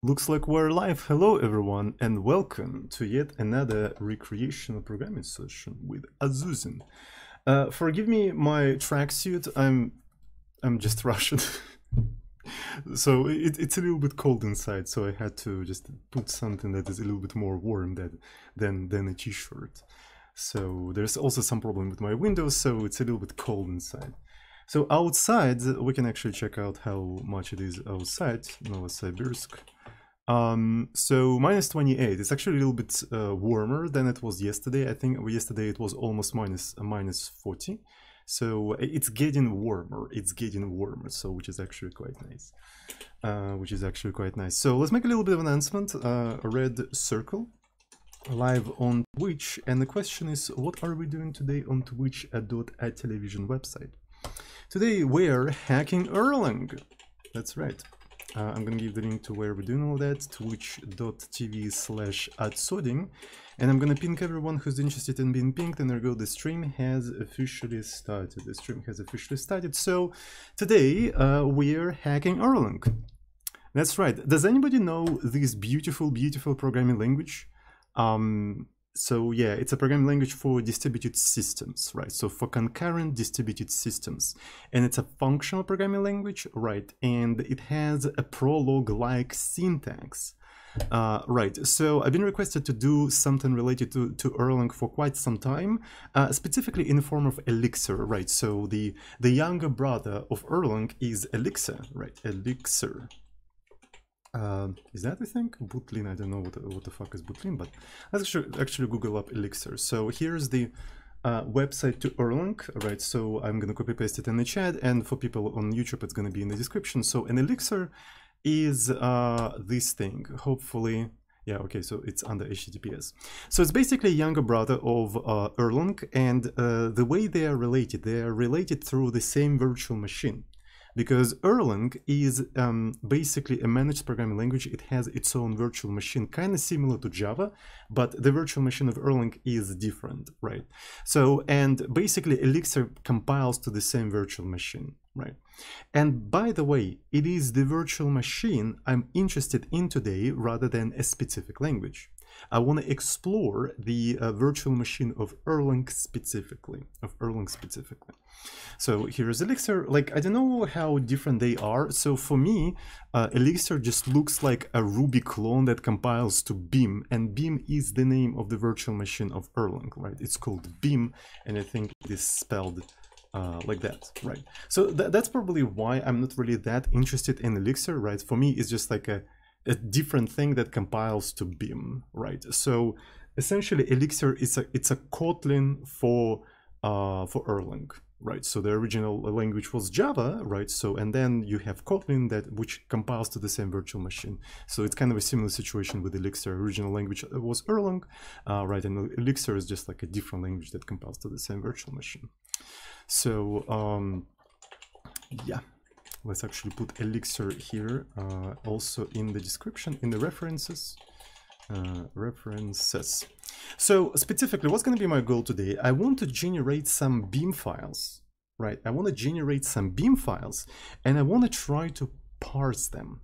Looks like we're live. Hello everyone and welcome to yet another recreational programming session with Azuzin. Forgive me my tracksuit, I'm just Russian. So it's a little bit cold inside, so I had to just put something that is a little bit more warm than a t-shirt. So there's also some problem with my windows, so it's a little bit cold inside. So outside, we can actually check out how much it is outside, Novosibirsk. So minus 28, it's actually a little bit warmer than it was yesterday. I think yesterday it was almost minus 40. So it's getting warmer, so which is actually quite nice. So let's make a little bit of an announcement. A red circle live on Twitch, and the question is, what are we doing today on Twitch.television website? Today we're hacking Erlang. That's right. I'm gonna give the link to where we're doing all that, twitch.tv/adsoding, and I'm gonna ping everyone who's interested in being pinged, and there we go, the stream has officially started. So today we're hacking Erlang. That's right. Does anybody know this beautiful programming language? So yeah, it's a programming language for distributed systems, right? So for concurrent distributed systems. And it's a functional programming language, right? And it has a Prolog-like syntax, right? So I've been requested to do something related to Erlang for quite some time, specifically in the form of Elixir, right? So the younger brother of Erlang is Elixir, right? Elixir. Is that a thing? Bootlin, I don't know what the fuck is Bootlin, but let's actually Google up Elixir. So here's the website to Erlang, right? So I'm gonna copy paste it in the chat, and for people on YouTube it's gonna be in the description. So an Elixir is this thing, hopefully. Yeah, okay, so it's under HTTPS. So it's basically a younger brother of Erlang, and the way they are related through the same virtual machine. Because Erlang is basically a managed programming language. It has its own virtual machine, kind of similar to Java, but the virtual machine of Erlang is different, right? So, and basically Elixir compiles to the same virtual machine, right? And by the way, it is the virtual machine I'm interested in today rather than a specific language. I want to explore the virtual machine of Erlang specifically, So here's Elixir. Like, I don't know how different they are. So for me, Elixir just looks like a Ruby clone that compiles to Beam, and Beam is the name of the virtual machine of Erlang, right? It's called Beam, and I think it is spelled like that, right? So that's probably why I'm not really that interested in Elixir, right? For me, it's just like a different thing that compiles to Beam, right? So essentially, Elixir it's a Kotlin for Erlang, right? So the original language was Java, right? So and then you have Kotlin which compiles to the same virtual machine. So it's kind of a similar situation with Elixir. Original language was Erlang, right? And Elixir is just like a different language that compiles to the same virtual machine. So yeah. Let's actually put Elixir here, also in the description, in the references. So specifically, what's going to be my goal today? I want to generate some Beam files, right? I want to generate some Beam files, and I want to try to parse them.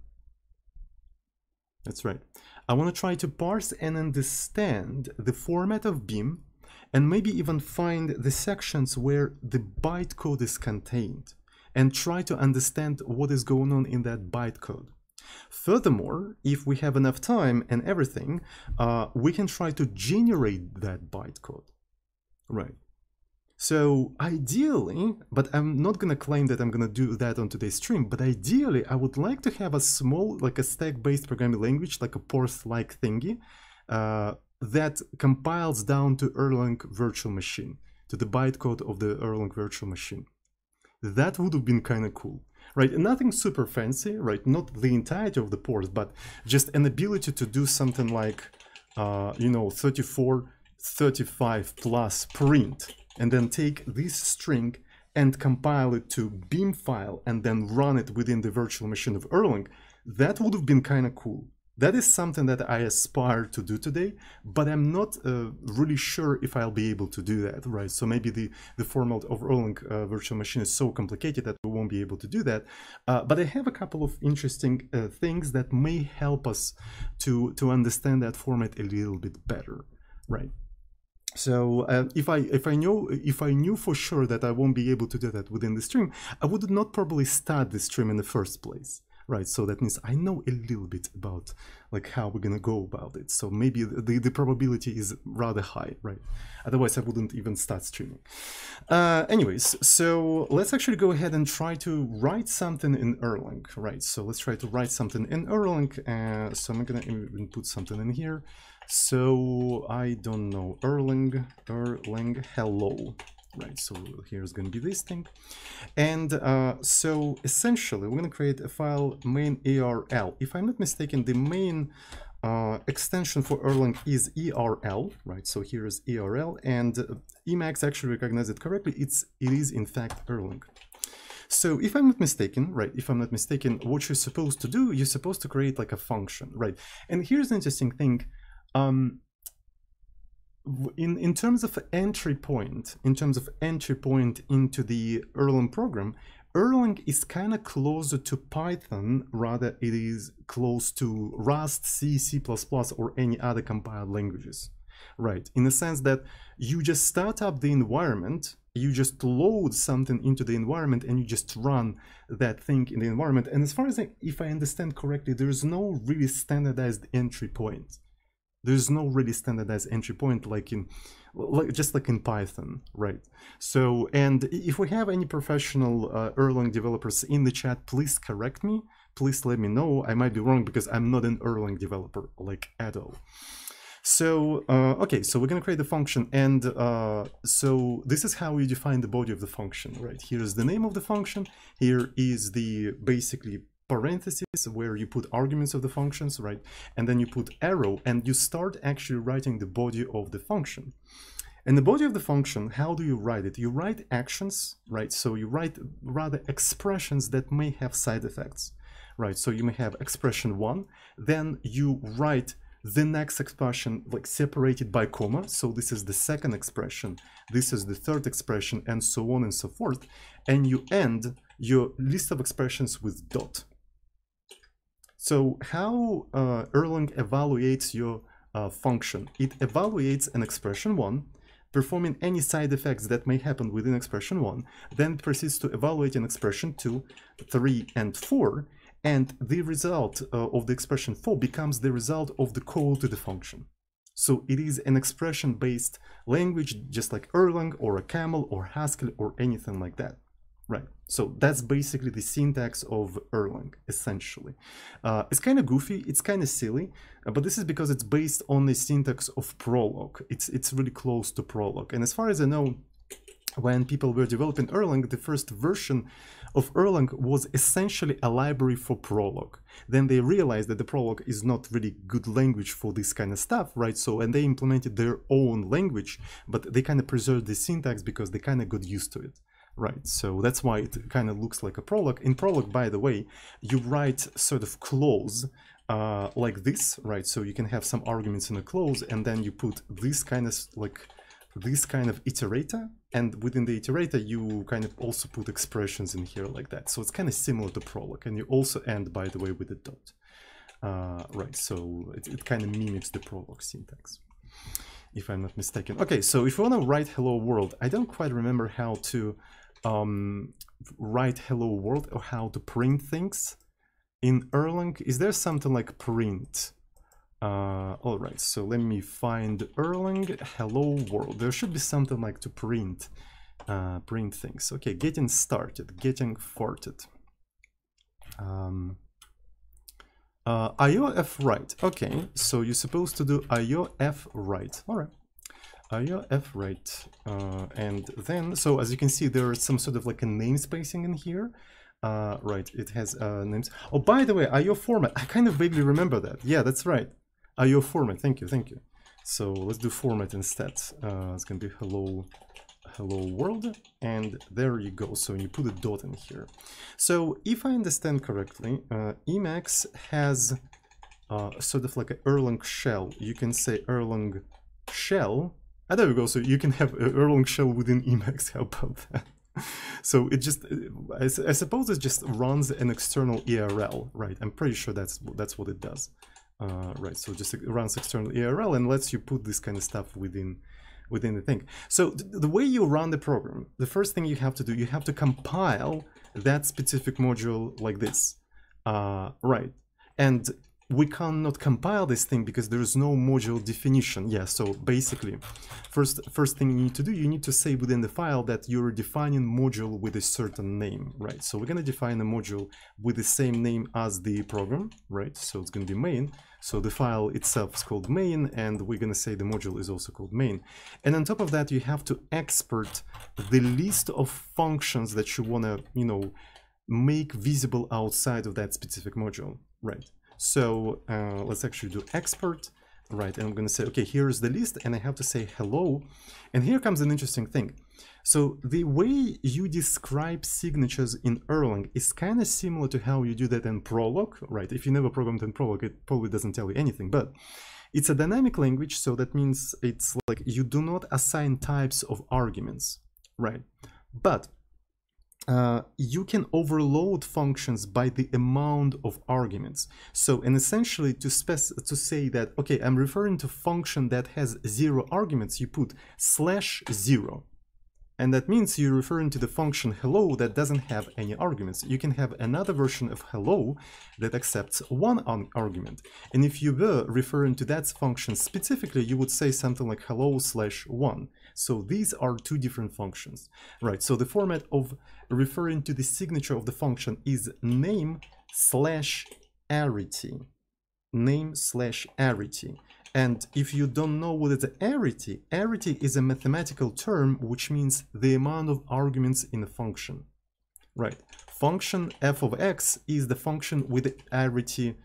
That's right. I want to try to parse and understand the format of Beam, and maybe even find the sections where the bytecode is contained, and try to understand what is going on in that bytecode. Furthermore, if we have enough time and everything, we can try to generate that bytecode, right? So ideally, but I'm not gonna claim that I'm gonna do that on today's stream, but ideally I would like to have a small, like a stack-based programming language, like a Parse-like thingy, that compiles down to Erlang virtual machine, to the bytecode of the Erlang virtual machine. That would have been kind of cool, right? And nothing super fancy, right? Not the entirety of the port, but just an ability to do something like, you know, 34, 35 plus print, and then take this string and compile it to Beam file and then run it within the virtual machine of Erlang. That would have been kind of cool, That is something that I aspire to do today, but I'm not really sure if I'll be able to do that, right? So maybe the format of Erlang virtual machine is so complicated that we won't be able to do that. But I have a couple of interesting things that may help us to understand that format a little bit better, right? So if I knew for sure that I won't be able to do that within the stream, I would not probably start the stream in the first place. Right, so that means I know a little bit about like how we're gonna go about it. So maybe the probability is rather high, right? Otherwise, I wouldn't even start streaming. Anyways, so let's actually go ahead and try to write something in Erlang, right? So let's try to write something in Erlang. So I'm gonna even put something in here. So I don't know, Erlang hello. Right, so here's going to be this thing. And so essentially, we're going to create a file main ARL. If I'm not mistaken, the main extension for Erlang is ERL, right? So here is ERL, and Emacs actually recognized it correctly. It is in fact Erlang. So if I'm not mistaken, right, if I'm not mistaken, what you're supposed to do, you're supposed to create like a function, right? And here's the interesting thing. In terms of entry point into the Erlang program, Erlang is kind of closer to Python, rather it is close to Rust, C, C++, or any other compiled languages, right? In the sense that you just start up the environment, you just load something into the environment, and you just run that thing in the environment. And as far as if I understand correctly, there is no really standardized entry point. There's no really standardized entry point just like in Python, right? So, and if we have any professional Erlang developers in the chat, please correct me. Please let me know. I might be wrong because I'm not an Erlang developer, like at all. So, okay, so we're gonna create the function, and so this is how we define the body of the function, right? Here's the name of the function. Here is the basically parentheses where you put arguments of the functions, right? And then you put arrow, and you start actually writing the body of the function. And the body of the function, how do you write it? You write actions, right? So you write rather expressions that may have side effects, right? So you may have expression 1, then you write the next expression like separated by comma. So this is the second expression, this is the third expression, and so on and so forth. And you end your list of expressions with dot. So how Erlang evaluates your function? It evaluates an expression 1, performing any side effects that may happen within expression 1, then proceeds to evaluate an expression 2, 3, and 4, and the result of the expression 4 becomes the result of the call to the function. So it is an expression-based language, just like Erlang or a Camel or Haskell or anything like that. Right, so that's basically the syntax of Erlang, essentially. It's kind of goofy, it's kind of silly, but this is because it's based on the syntax of Prolog. It's really close to Prolog. And as far as I know, when people were developing Erlang, the first version of Erlang was essentially a library for Prolog. Then they realized that the Prolog is not really good language for this kind of stuff, right? So, and they implemented their own language, but they kind of preserved the syntax because they kind of got used to it. Right, so that's why it kind of looks like a Prolog. In Prolog, by the way, you write sort of clause like this, right? So you can have some arguments in a clause, and then you put this kind of iterator, and within the iterator you kind of also put expressions in here like that. So it's kind of similar to Prolog, and you also end, by the way, with a dot. Right, so it kind of mimics the Prolog syntax, if I'm not mistaken. Okay, so if you want to write hello world, I don't quite remember how to write hello world or how to print things in Erlang. Is there something like print? All right, so let me find Erlang hello world. There should be something like to print things. Okay, getting started, getting farted. IOF right. Okay, so you're supposed to do IOF right. All right. IOF right. And then, so as you can see, there is some sort of like a namespacing in here. Right, it has names. Oh, by the way, IO format. I kind of vaguely remember that. Yeah, that's right. IO format. Thank you, thank you. So let's do format instead. It's gonna be hello world, and there you go. So you put a dot in here. So if I understand correctly, Emacs has sort of like an Erlang shell. You can say Erlang shell. And there we go. So you can have an Erlang shell within Emacs. How about that? So it just, I suppose it just runs an external ERL, right? I'm pretty sure that's what it does. Right, so just runs external ERL and lets you put this kind of stuff within the thing. So the way you run the program, the first thing you have to do, you have to compile that specific module like this, right? And we cannot compile this thing because there is no module definition. Yeah, so basically, first thing you need to do, you need to say within the file that you're defining module with a certain name, right? So we're going to define a module with the same name as the program, right? So it's going to be main. So the file itself is called main, and we're going to say the module is also called main. And on top of that, you have to export the list of functions that you want to, you know, make visible outside of that specific module, right? So let's actually do export, right? And I'm going to say, okay, here's the list, and I have to say hello. And here comes an interesting thing. So the way you describe signatures in Erlang is kind of similar to how you do that in Prolog, right? If you never programmed in Prolog, it probably doesn't tell you anything, but it's a dynamic language, so that means it's like you do not assign types of arguments, right? But you can overload functions by the amount of arguments. So, and essentially to say that, okay, I'm referring to function that has 0 arguments, you put /0. And that means you're referring to the function hello that doesn't have any arguments. You can have another version of hello that accepts 1 argument. And if you were referring to that function specifically, you would say something like hello/1. So these are 2 different functions, right? So the format of referring to the signature of the function is name/arity. Name/arity. And if you don't know what is arity, arity is a mathematical term which means the amount of arguments in a function, right? Function f of x is the function with arity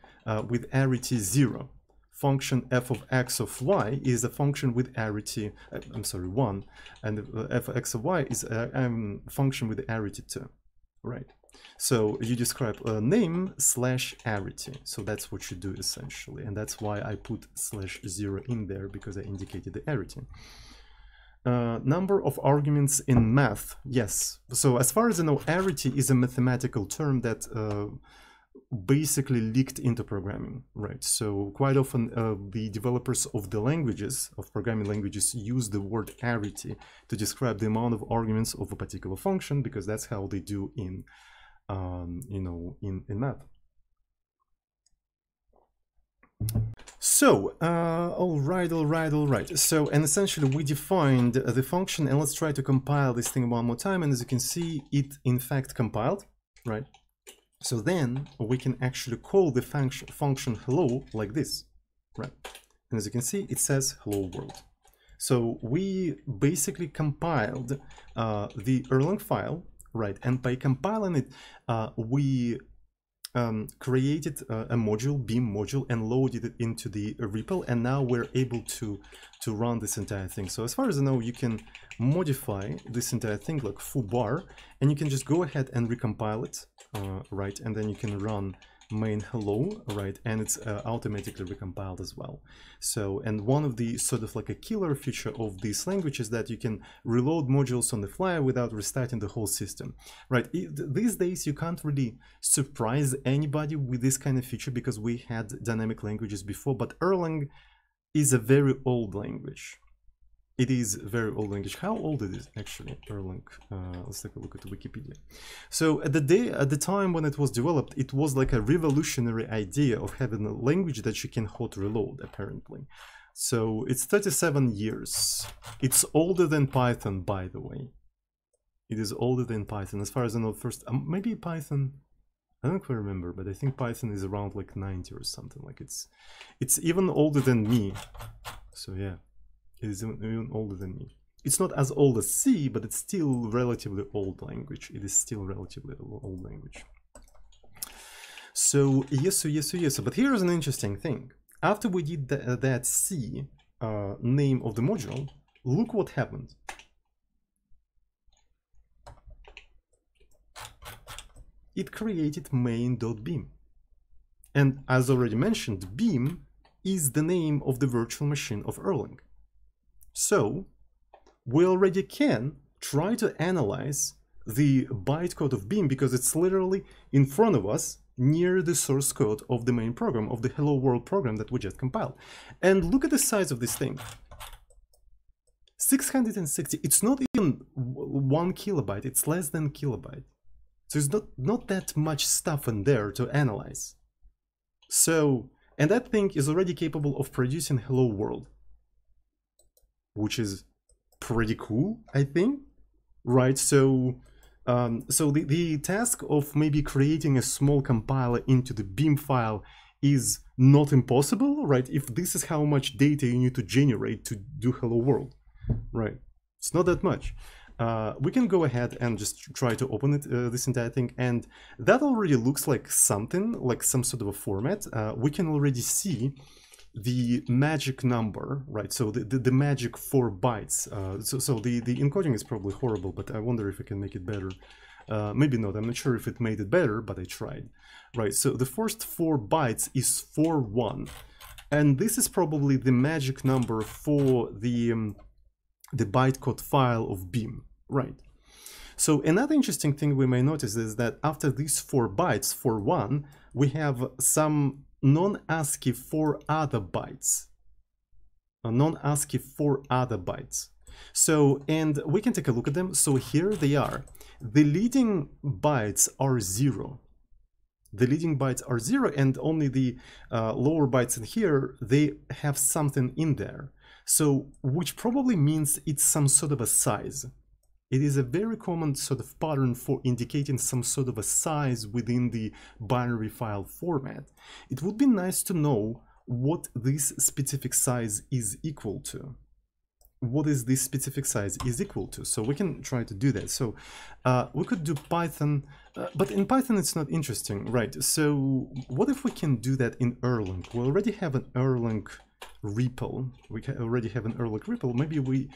0. Function f of x of y is a function with arity, 1, and f of x of y is a function with arity 2, right? So you describe name/arity. So that's what you do essentially. And that's why I put /0 in there, because I indicated the arity. Number of arguments in math. Yes. So as far as I know, arity is a mathematical term that basically leaked into programming, right? So quite often the developers of the languages, of programming languages, use the word arity to describe the amount of arguments of a particular function, because that's how they do in you know, in math. So, all right. So, and essentially we defined the function, and let's try to compile this thing one more time. And as you can see, it in fact compiled, right? So then we can actually call the function hello like this, right? And as you can see, it says hello world. So we basically compiled the Erlang file, right? And by compiling it, we created a module, beam module, and loaded it into the REPL, and now we're able to run this entire thing. So as far as I know, you can modify this entire thing like foobar, and you can just go ahead and recompile it, right? And then you can run main hello, right? And it's automatically recompiled as well. So, and one of the sort of like a killer feature of this language is that you can reload modules on the fly without restarting the whole system, right? These days you can't really surprise anybody with this kind of feature because we had dynamic languages before, but Erlang is a very old language. It is a very old language. How old it is actually, Erlang? Let's take a look at Wikipedia. So at the time when it was developed, it was like a revolutionary idea of having a language that you can hot reload, apparently. So it's 37 years. It's older than Python, by the way. It is older than Python. As far as I know, first, maybe Python, I don't quite remember, but I think Python is around like 90 or something. Like it's even older than me. So yeah. It is even older than me. It's not as old as C, but it's still relatively old language. It is still relatively old language. So yes. But here's an interesting thing. After we did that C name of the module, look what happened. It created main.beam. And as already mentioned, Beam is the name of the virtual machine of Erlang. So we already can try to analyze the bytecode of Beam because it's literally in front of us near the source code of the main program, of the Hello World program that we just compiled. And look at the size of this thing. 660, it's not even 1 kilobyte, it's less than kilobyte. So it's not that much stuff in there to analyze. So, and that thing is already capable of producing Hello World, which is pretty cool, I think, right? So, the task of maybe creating a small compiler into the Beam file is not impossible, right? If this is how much data you need to generate to do Hello World, right? It's not that much. We can go ahead and just try to open it, this entire thing, and that already looks like something, like some sort of a format. We can already see the magic number, right? So the magic 4 bytes. So the encoding is probably horrible, but I wonder if I can make it better. Maybe not, I'm not sure if it made it better, but I tried. Right, so the first 4 bytes is 41, and this is probably the magic number for the bytecode file of Beam. Right. So another interesting thing we may notice is that after these 4 bytes, for 1, we have some non-ASCII 4 other bytes. Non-ASCII 4 other bytes. So, and we can take a look at them. So here they are. The leading bytes are 0. The leading bytes are 0, and only the lower bytes in here, they have something in there. So, which probably means it's some sort of a size. It is a very common sort of pattern for indicating some sort of a size within the binary file format. It would be nice to know what this specific size is equal to. What is this specific size is equal to? So we can try to do that. So we could do Python, but in Python it's not interesting, right? So what if we can do that in Erlang? We already have an Erlang REPL. Maybe we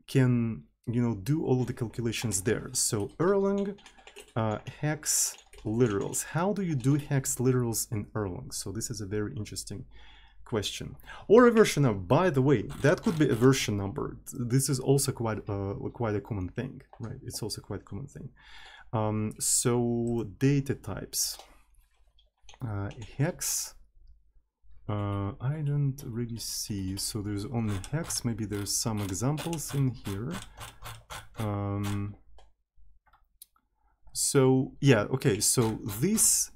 can, you know, do all of the calculations there. So Erlang Hex Literals. How do you do Hex Literals in Erlang? So this is a very interesting question. Or a version number. By the way, that could be a version number. This is also quite a common thing, right? It's also quite a common thing. So data types. Hex. I don't really see. So there's only hex. Maybe there's some examples in here. So yeah, okay. So this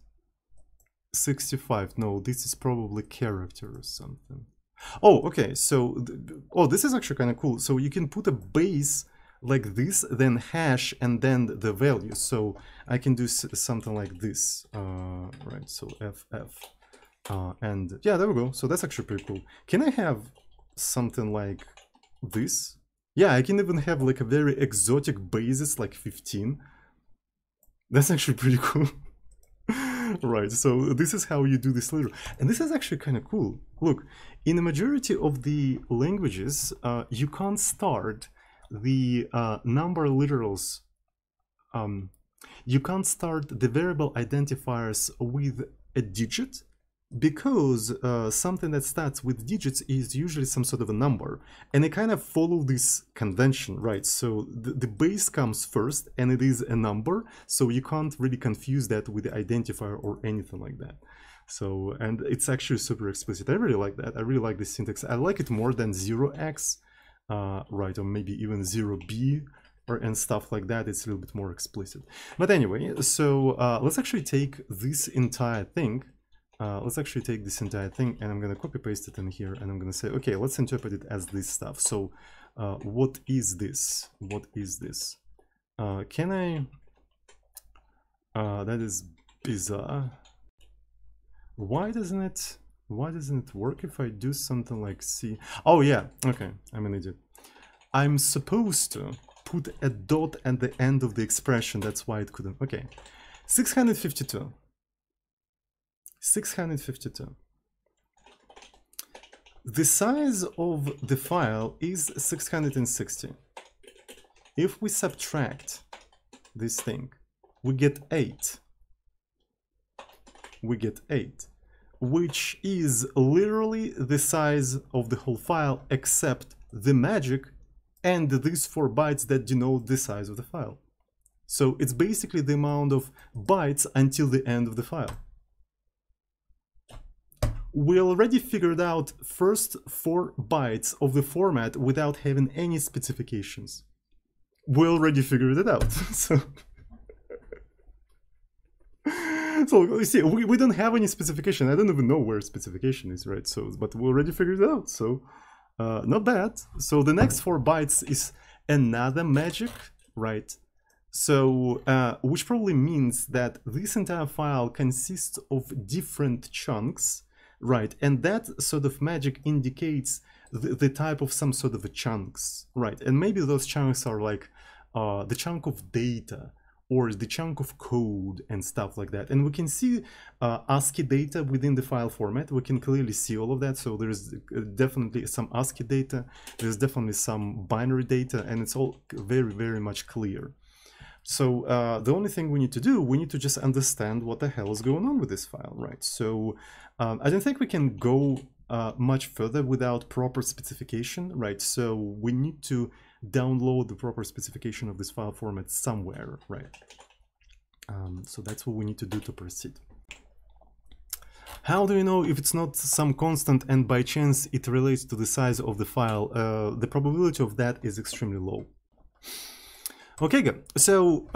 65. No, this is probably character or something. Oh, okay. So oh, this is actually kind of cool. So you can put a base like this, then hash, and then the value. So I can do something like this. Right. So FF. And yeah, there we go. So that's actually pretty cool. Can I have something like this? Yeah, I can even have like a very exotic basis, like 15. That's actually pretty cool. Right, so this is how you do this literal. And this is actually kind of cool. Look, in the majority of the languages, you can't start the number literals. You can't start the variable identifiers with a digit, because something that starts with digits is usually some sort of a number, and they kind of follow this convention, right? So the base comes first and it is a number, so you can't really confuse that with the identifier or anything like that. So, and it's actually super explicit. I really like that. I really like this syntax. I like it more than 0x, right, or maybe even 0b and stuff like that. It's a little bit more explicit. But anyway, so let's actually take this entire thing. Let's actually take this entire thing, and I'm going to copy paste it in here, and I'm going to say, okay, let's interpret it as this stuff. So what is this? What is this? Can I... that is bizarre. Why doesn't it work if I do something like C? Oh yeah, okay, I'm an idiot. I'm supposed to put a dot at the end of the expression, that's why it couldn't. Okay, 652. 652. The size of the file is 660. If we subtract this thing, we get 8. We get 8. which is literally the size of the whole file except the magic and these 4 bytes that denote the size of the file. So it's basically the amount of bytes until the end of the file. We already figured out first 4 bytes of the format without having any specifications. We already figured it out. So you see, we don't have any specification. I don't even know where specification is, right? So, but we already figured it out. So not bad. So the next 4 bytes is another magic, right? So, which probably means that this entire file consists of different chunks, right? And that sort of magic indicates the type of some sort of a chunks, right? And maybe those chunks are like the chunk of data or the chunk of code and stuff like that. And we can see ASCII data within the file format. We can clearly see all of that. So there's definitely some ASCII data. There's definitely some binary data, and it's all very, very much clear. So the only thing we need to do, we need to just understand what the hell is going on with this file, right? So I don't think we can go much further without proper specification, right? So we need to download the proper specification of this file format somewhere, right? So that's what we need to do to proceed. How do you know if it's not some constant and by chance it relates to the size of the file? The probability of that is extremely low. Okay, good. So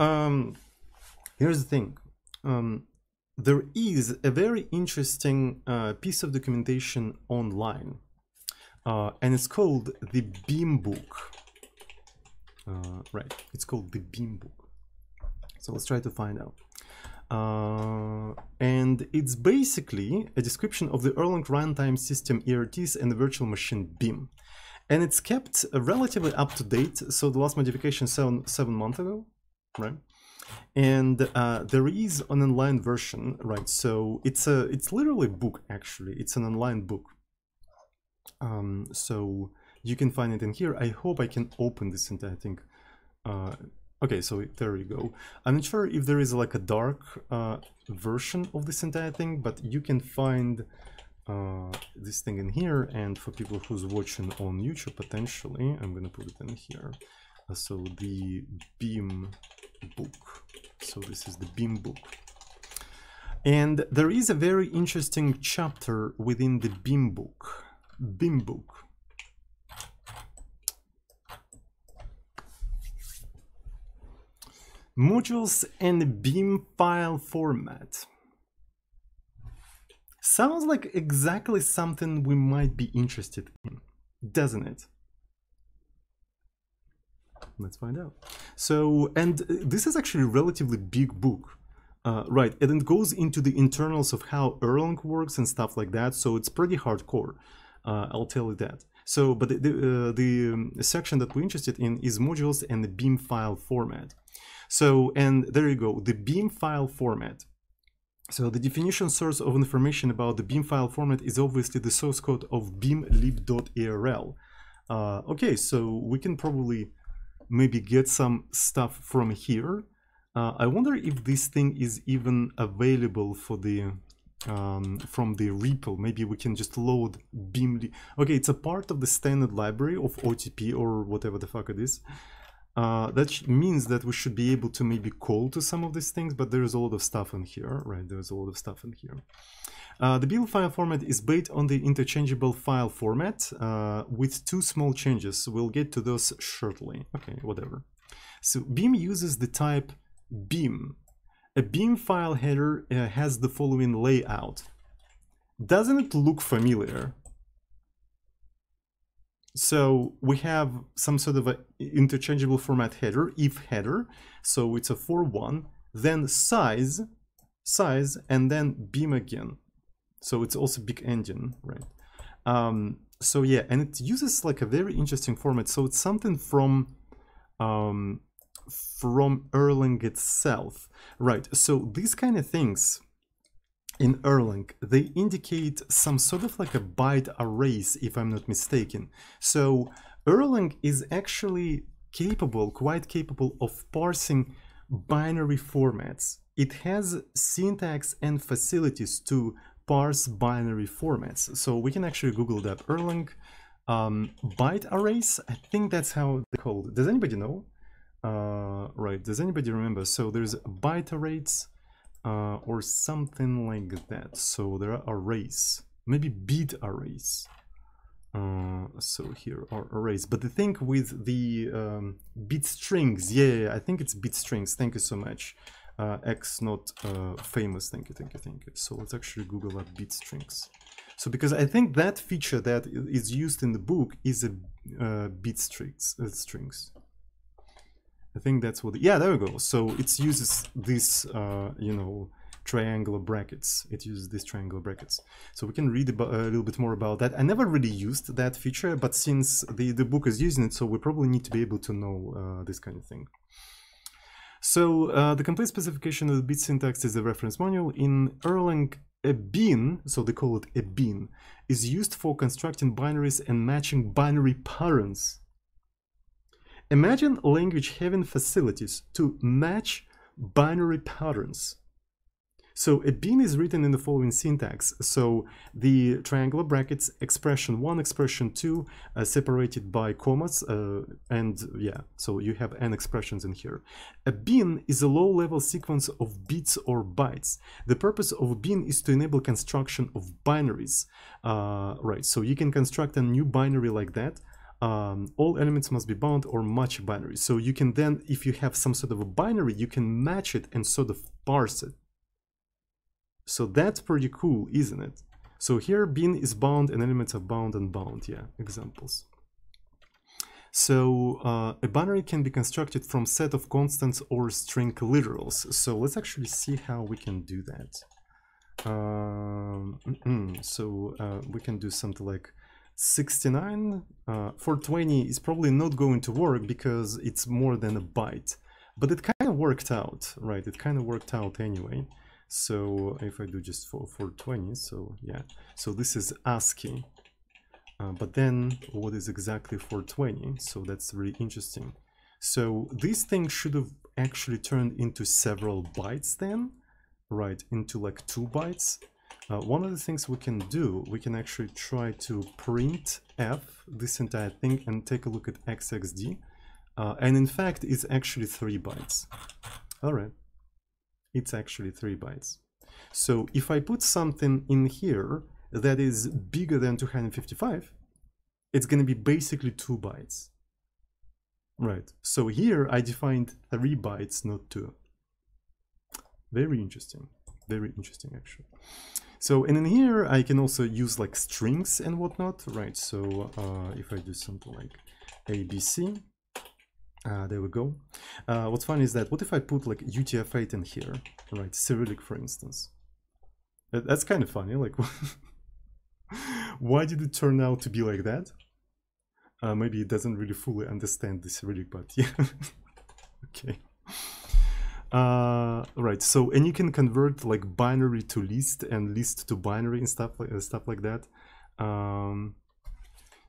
here's the thing. There is a very interesting piece of documentation online, and it's called the Beam book. Right, it's called the Beam book. So let's try to find out. And it's basically a description of the Erlang runtime system ERTs and the virtual machine Beam. And it's kept relatively up to date. So the last modification 7 months ago, right? And there is an online version, right? So it's literally a book, actually. It's an online book. So you can find it in here. I hope I can open this entire thing. Okay, so there you go. I'm not sure if there is like a dark version of this entire thing, but you can find this thing in here. And for people who's watching on YouTube, potentially, I'm gonna put it in here. So the Beam book. So this is the Beam book. And there is a very interesting chapter within the Beam book. Beam book. Modules and Beam file format. Sounds like exactly something we might be interested in, doesn't it? Let's find out. So, and this is actually a relatively big book, right? And it goes into the internals of how Erlang works and stuff like that. So it's pretty hardcore, I'll tell you that. So, but the section that we're interested in is modules and the Beam file format. So, and there you go, the Beam file format. So the definition source of information about the Beam file format is obviously the source code of beamlib.arl. Okay, so we can probably maybe get some stuff from here. I wonder if this thing is even available for the from the REPL. Maybe we can just load beamlib. Okay, it's a part of the standard library of OTP or whatever the fuck it is. That means that we should be able to maybe call to some of these things, but there's a lot of stuff in here, right? There's a lot of stuff in here. The Beam file format is based on the interchangeable file format with 2 small changes. We'll get to those shortly. Okay, whatever. So Beam uses the type Beam. A Beam file header has the following layout. Doesn't it look familiar? So we have some sort of an interchangeable format header, if header. So it's a for1, then size, and then Beam again. So it's also big engine, right? So yeah, and it uses like a very interesting format. So it's something from Erlang itself, right? So these kind of things in Erlang, they indicate some sort of like a byte arrays, if I'm not mistaken. So Erlang is actually capable, quite capable of parsing binary formats. It has syntax and facilities to parse binary formats. So we can actually Google that. Erlang byte arrays, I think that's how they call it. Does anybody know? Right, does anybody remember? So there's byte arrays or something like that. So there are arrays, maybe bit arrays. So here are arrays, but the thing with the bit strings, yeah, I think it's bit strings. Thank you so much. X not famous. Thank you. So let's actually Google up bit strings. So because I think that feature that is used in the book is a bit strings. I think that's what. Yeah, there we go. So it uses this, you know, triangular brackets. It uses these triangular brackets. So we can read about, a little bit more about that. I never really used that feature, but since the book is using it, so we probably need to be able to know this kind of thing. So the complete specification of the bit syntax is a reference manual. In Erlang, a bin, so they call it a bin, is used for constructing binaries and matching binary parents. Imagine a language having facilities to match binary patterns. So a bin is written in the following syntax. So the triangular brackets, expression 1, expression 2, separated by commas, and yeah, so you have n expressions in here. A bin is a low-level sequence of bits or bytes. The purpose of a bin is to enable construction of binaries. Right, so you can construct a new binary like that. All elements must be bound or match binary. So you can then, if you have some sort of a binary, you can match it and sort of parse it. So that's pretty cool, isn't it? So here bin is bound and elements are bound and bound. Yeah, examples. So a binary can be constructed from set of constants or string literals. So let's actually see how we can do that. We can do something like 69. 420 is probably not going to work because it's more than a byte. But it kind of worked out, right? It kind of worked out anyway. So if I do just for 420, so yeah, so this is ASCII, but then what is exactly 420? So that's really interesting. So this thing should have actually turned into several bytes then, right, into like 2 bytes. One of the things we can do, we can actually try to print f this entire thing and take a look at xxd, and in fact it's actually 3 bytes. All right. It's actually 3 bytes. So if I put something in here that is bigger than 255, it's going to be basically 2 bytes. Right. So here I defined 3 bytes, not 2. Very interesting. Very interesting, actually. So, and in here I can also use like strings and whatnot, right? So if I do something like ABC, there we go. What's funny is that, what if I put like UTF-8 in here, right? Cyrillic, for instance. That's kind of funny, like, why did it turn out to be like that? Maybe it doesn't really fully understand the Cyrillic, but yeah. Okay. Right, so, and you can convert like binary to list and list to binary and stuff like that.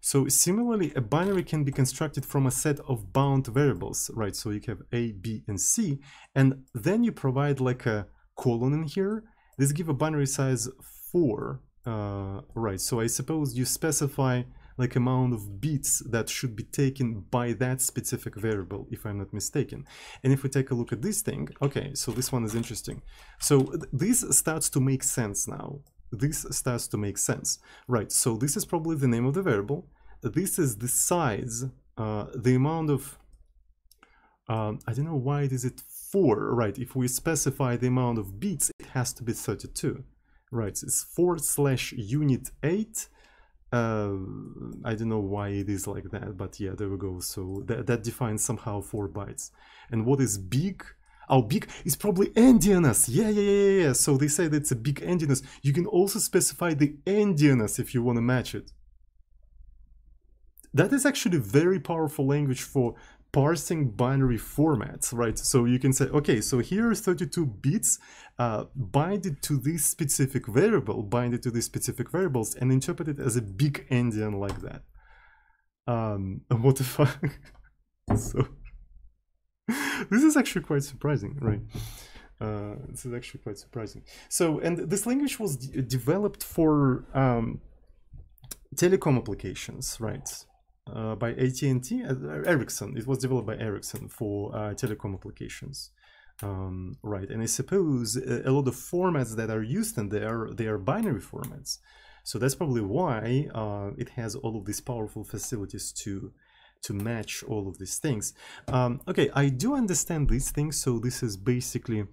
So similarly, a binary can be constructed from a set of bound variables, right? So you have A, B, and C, and then you provide like a colon in here. This gives a binary size 4, right? So I suppose you specify like amount of bits that should be taken by that specific variable, if I'm not mistaken. And if we take a look at this thing, okay, so this one is interesting. So this starts to make sense now. This starts to make sense, right? So this is probably the name of the variable. This is the size, the amount of, I don't know why it is it 4, right? If we specify the amount of bits, it has to be 32, right? It's 4/unit8. I don't know why it is like that, but yeah, there we go. So that defines somehow 4 bytes. And what is big? Oh, big is probably endianness. Yeah. So they say that's a big endianness. You can also specify the endianness if you want to match it. That is actually a very powerful language for parsing binary formats, right? So you can say, okay, so here is 32 bits, bind it to this specific variable, bind it to these specific variables, and interpret it as a big endian like that. What the fuck? So this is actually quite surprising, right? This is actually quite surprising. So, and this language was developed for telecom applications, right? By AT&T, Ericsson. It was developed by Ericsson for telecom applications, right? And I suppose a lot of formats that are used in there, they are binary formats. So that's probably why it has all of these powerful facilities to match all of these things. Okay, I do understand these things. So this is basically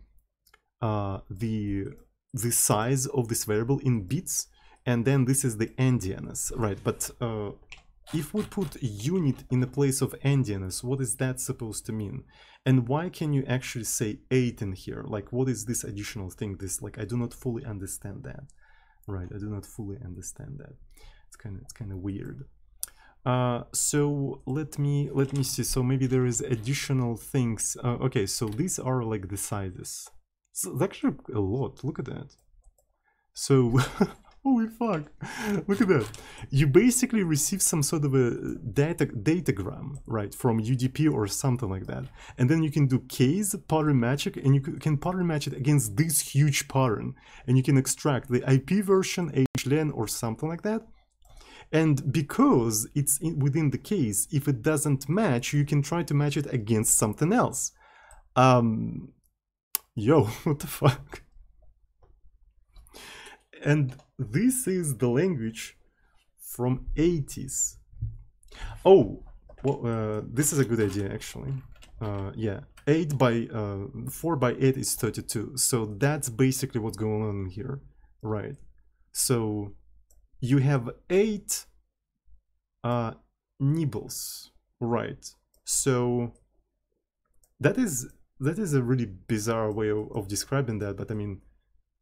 the size of this variable in bits, and then this is the endianness, right? But if we put unit in the place of endianness, what is that supposed to mean? And why can you actually say 8 in here? Like, what is this additional thing? This, like, I do not fully understand that, right? I do not fully understand that. It's kind of weird. So let me see. So maybe there is additional things. Okay, so these are like the sizes. So it's actually a lot. Look at that. So holy fuck, look at that. You basically receive some sort of a datagram, right, from UDP or something like that. And then you can do case, pattern match it, and you can pattern match it against this huge pattern. And you can extract the IP version, HLN, or something like that. And because it's within the case, if it doesn't match, you can try to match it against something else. Yo, what the fuck? And this is the language from 80s. Oh, well, this is a good idea actually. Yeah, 4 by 8 is 32. So that's basically what's going on here, right? So you have 8 nibbles, right? So that is a really bizarre way of describing that, but I mean,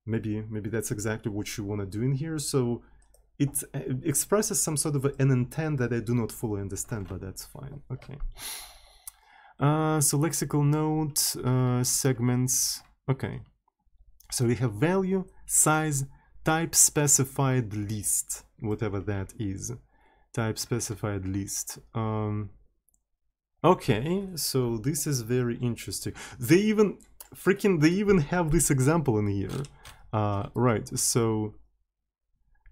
maybe that's exactly what you want to do in here. So it expresses some sort of an intent that I do not fully understand, but that's fine. Okay. So lexical note, segments. Okay. So we have value, size, type specified list, whatever that is. Type specified list. Okay, so this is very interesting. They even have this example in here. Right, so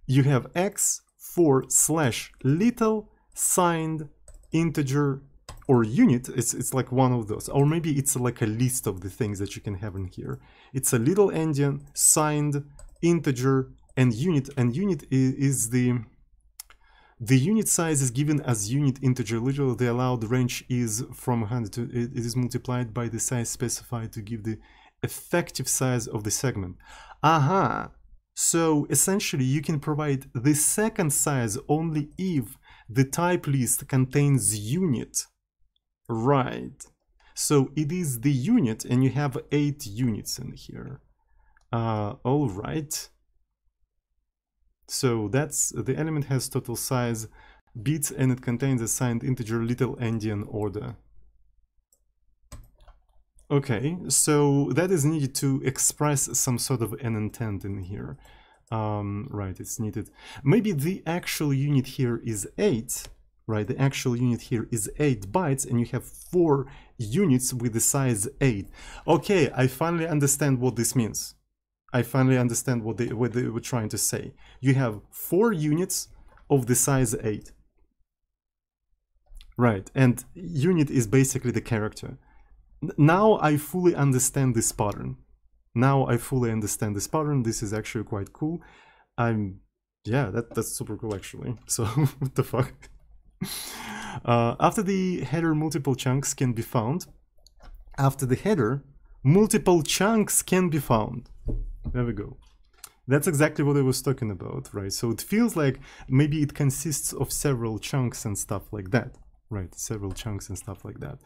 you have x /little signed integer or unit. It's like one of those, or maybe it's like a list of the things that you can have in here. It's a little endian, signed, integer, and unit. And unit is the unit size is given as unit integer. Literally, the allowed range is from 100 to it is multiplied by the size specified to give the effective size of the segment. Aha! So essentially you can provide the second size only if the type list contains unit. Right. So it is the unit and you have 8 units in here. All right. So that's the element has total size bits and it contains a signed integer little endian order. Okay, so that is needed to express some sort of an intent in here. Right, it's needed. Maybe the actual unit here is 8, right? The actual unit here is 8 bytes and you have 4 units with the size 8. Okay, I finally understand what this means. I finally understand what they were trying to say. You have 4 units of the size 8. Right, and unit is basically the character. Now I fully understand this pattern. This is actually quite cool. Yeah, that's super cool actually. So what the fuck? After the header, multiple chunks can be found. After the header, multiple chunks can be found. There we go. That's exactly what I was talking about, right? So it feels like maybe it consists of several chunks and stuff like that. Right, several chunks and stuff like that.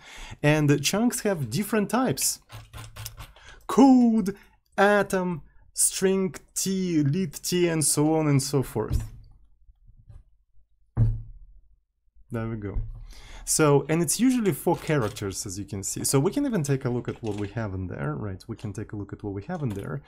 And the chunks have different types. Code, atom, string T, lit T, and so on and so forth. There we go. So, and it's usually 4 characters, as you can see. So we can even take a look at what we have in there, right? We can take a look at what we have in there.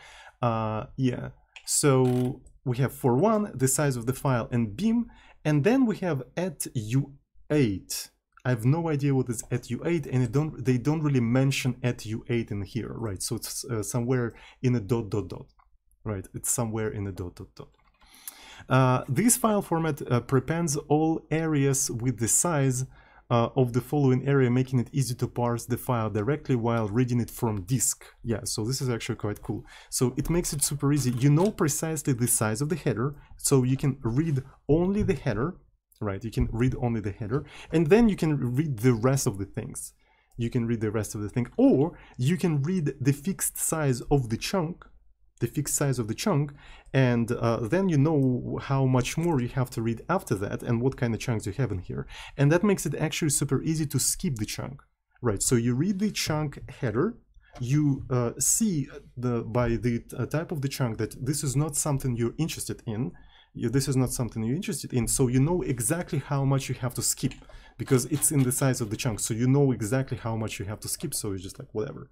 Yeah, so we have for 1, the size of the file and beam, and then we have at U8. I have no idea what is at U8, and they don't really mention at U8 in here, right? So it's somewhere in a dot dot dot, right? It's somewhere in a dot dot dot. This file format prepends all areas with the size of the following area, making it easy to parse the file directly while reading it from disk. Yeah, so this is actually quite cool. So it makes it super easy. You know precisely the size of the header, so you can read only the header, right? You can read only the header, and then you can read the rest of the things. You can read the rest of the thing, or you can read the fixed size of the chunk, and then you know how much more you have to read after that and what kind of chunks you have in here. And that makes it actually super easy to skip the chunk, right? So you read the chunk header, you see by the type of the chunk that this is not something you're interested in. So you know exactly how much you have to skip, because it's in the size of the chunk, so you know exactly how much you have to skip, so it's just like whatever.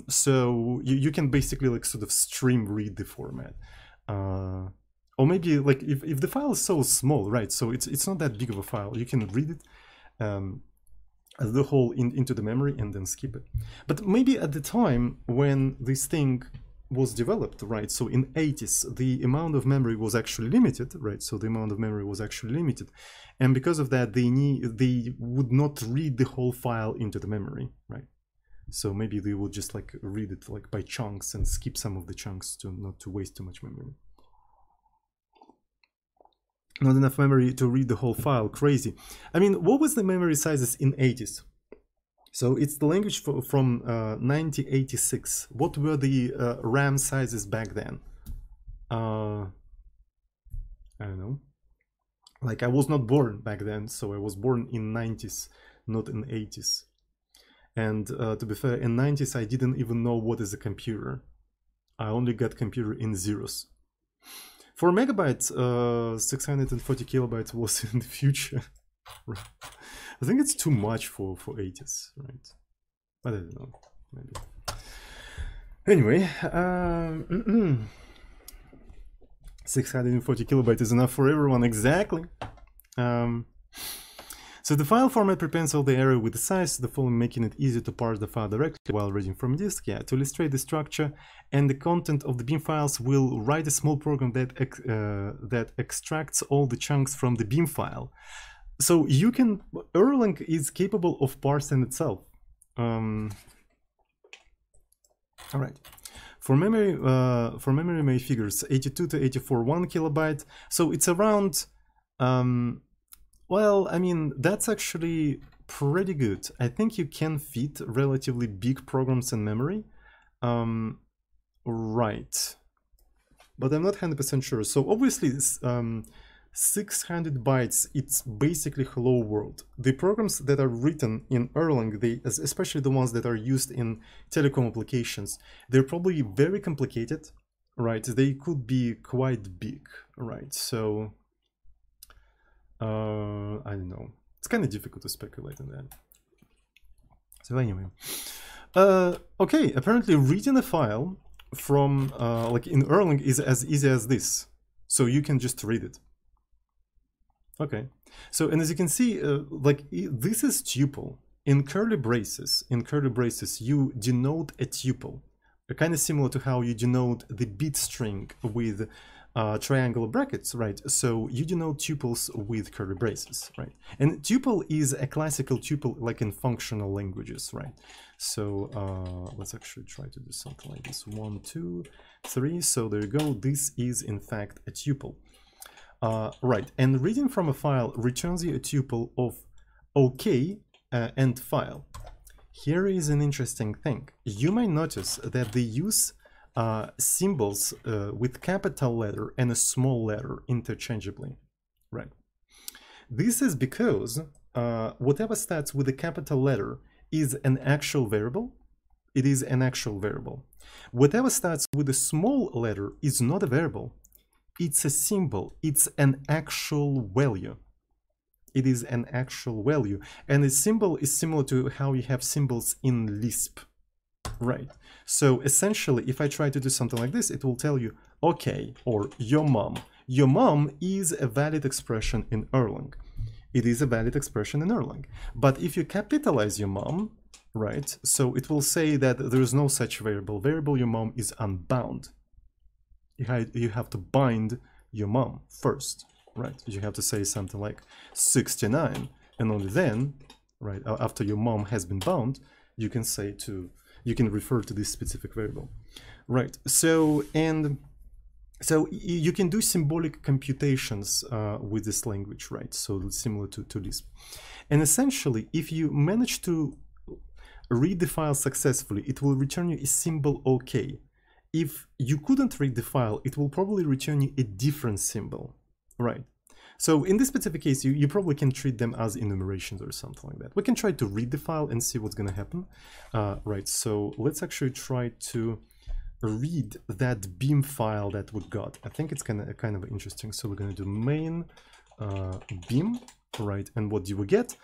So you can basically like sort of stream read the format. Or maybe like if the file is so small, right, so it's not that big of a file, you can read it as the whole into the memory and then skip it. But maybe at the time when this thing was developed, right, so in 80s the amount of memory was actually limited, right, so the amount of memory was actually limited, and because of that they would not read the whole file into the memory, right? So maybe they would just like read it like by chunks and skip some of the chunks to not to waste too much memory. Not enough memory to read the whole file, crazy. I mean, what was the memory sizes in 80s? So it's the language from 1986. What were the RAM sizes back then? I don't know. Like, I was not born back then, so I was born in 90s, not in 80s. And to be fair, in 90s I didn't even know what is a computer. I only got computer in zeros. 4 megabytes, 640 kilobytes was in the future. I think it's too much for 80s, right? But I don't know, maybe. Anyway, 640 kilobytes is enough for everyone, exactly. So the file format prepends all the area with the size, the following, making it easy to parse the file directly while reading from disk. Yeah, to illustrate the structure and the content of the bin files, we'll write a small program that extracts all the chunks from the bin file. So you can, Erlang is capable of parsing itself. All right. For memory my figures 82 to 84, 1 kilobyte. So it's around, well, I mean, that's actually pretty good. I think you can fit relatively big programs in memory. Right. But I'm not 100% sure. So obviously, 600 bytes, it's basically hello world. The programs that are written in Erlang, especially the ones that are used in telecom applications, they're probably very complicated, right? They could be quite big, right? So, I don't know. It's kind of difficult to speculate on that. So anyway, okay, apparently reading a file from, like in Erlang is as easy as this. So you can just read it. Okay, so, and as you can see, like this is tuple. In curly braces, you denote a tuple, kind of similar to how you denote the bit string with triangular brackets, right? So you denote tuples with curly braces, right? And tuple is a classical tuple like in functional languages, right? So let's actually try to do something like this. 1, 2, 3. So there you go. This is in fact a tuple. Right, and reading from a file returns you a tuple of OK and file. Here is an interesting thing. You might notice that they use symbols with capital letter and a small letter interchangeably, right? This is because whatever starts with a capital letter is an actual variable. It is an actual variable. Whatever starts with a small letter is not a variable. It's a symbol. It's an actual value. It is an actual value. And a symbol is similar to how you have symbols in Lisp. Right. So essentially, if I try to do something like this, it will tell you, okay, or your mom. Your mom is a valid expression in Erlang. it is a valid expression in Erlang. But if you capitalize your mom, right, so it will say that there is no such variable. Variable your mom is unbound. You have to bind your mom first, right? You have to say something like 69, and only then, right, after your mom has been bound, you can say you can refer to this specific variable, right? So you can do symbolic computations with this language, right? So it's similar to Lisp. And essentially, if you manage to read the file successfully, it will return you a symbol OK. If you couldn't read the file, it will probably return you a different symbol, right? So in this specific case, you probably can treat them as enumerations or something like that. We can try to read the file and see what's going to happen. Right, so let's actually try to read that beam file that we got. I think it's kind of interesting. So we're going to do main beam, right? And what do we get?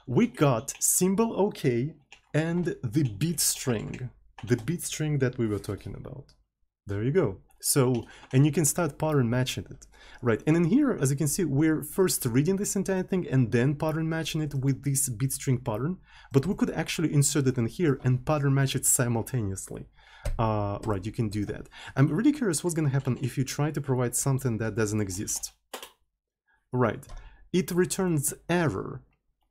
We got symbol OK and the bit string that we were talking about. There you go. So, and you can start pattern matching it, right? And in here, as you can see, we're first reading this entire thing and then pattern matching it with this bit string pattern, but we could actually insert it in here and pattern match it simultaneously. Right, you can do that. I'm really curious what's going to happen if you try to provide something that doesn't exist. Right, it returns error,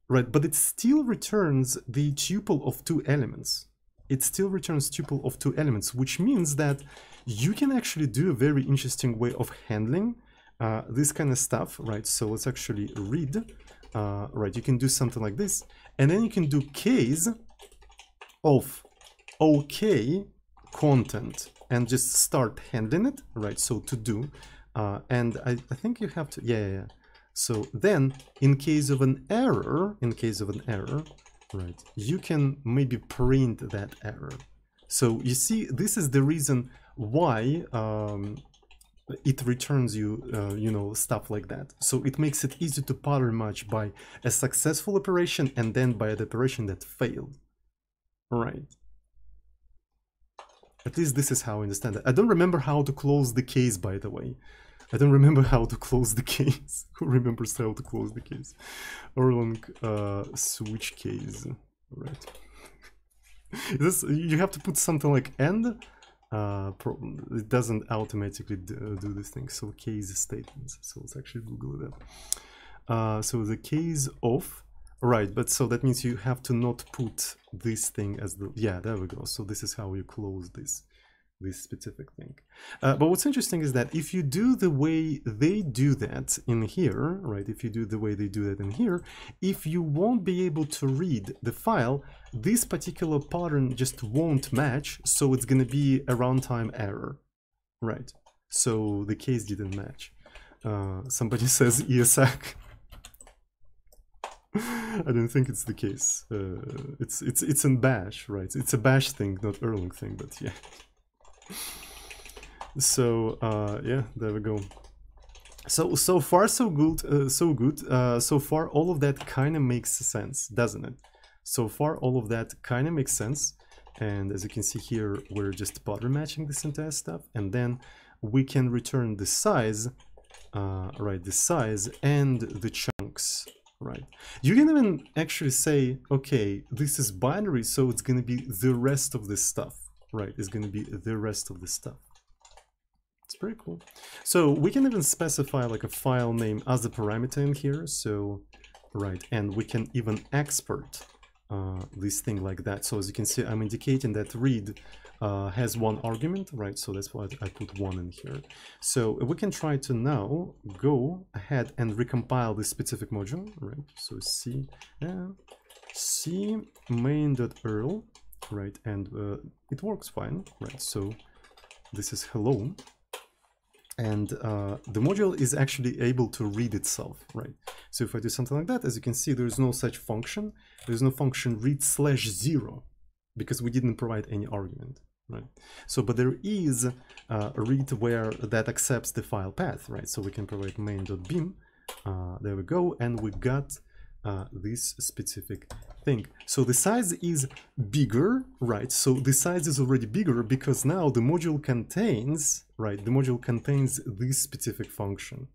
right, but it still returns the tuple of 2 elements. It still returns tuple of 2 elements, which means that you can actually do a very interesting way of handling this kind of stuff, right? So let's actually read, right, you can do something like this, and then you can do case of OK content and just start handling it, right? So to do, and I think you have to, yeah. So then in case of an error, right, you can maybe print that error. So you see, this is the reason why it returns you, you know, stuff like that. So it makes it easy to pattern match by a successful operation and then by an operation that failed. Right. At least this is how I understand it. I don't remember how to close the case, by the way. I don't remember how to close the case. Who remembers how to close the case? Erlang switch case. Right. This, you have to put something like end. It doesn't automatically do this thing. So case statements. So let's actually Google that. So the case of, right, but so that means you have to not put this thing as the, yeah, there we go. So this is how you close this specific thing. But what's interesting is that if you do the way they do that in here, right, if you do the way they do that in here, if you won't be able to read the file, this particular pattern just won't match, so it's going to be a runtime error, right? So the case didn't match. Somebody says ESAC. I don't think it's the case. It's in Bash, right? It's a Bash thing, not Erlang thing, but yeah. So yeah, there we go. So far so good, so far all of that kind of makes sense, doesn't it? So far all of that kind of makes sense, and as you can see here, we're just pattern matching this entire stuff, and then we can return the size, right, the size and the chunks, right? You can even actually say, okay, this is binary, so it's going to be the rest of this stuff. Right, is going to be the rest of the stuff. It's pretty cool. So we can even specify like a file name as a parameter in here. So, right, and we can even export this thing like that. So as you can see, I'm indicating that read has 1 argument, right? So that's why I put 1 in here. So we can try to now go ahead and recompile this specific module, right? So C main.erl. Right, and it works fine, right? So this is hello, and the module is actually able to read itself, right? So if I do something like that, as you can see, there's no such function. There's no function read/0 because we didn't provide any argument, right? So, but there is a read where that accepts the file path, right? So we can provide main.beam. There we go, and we got this specific thing. So the size is bigger, right? So the size is already bigger because now the module contains, right? The module contains this specific function,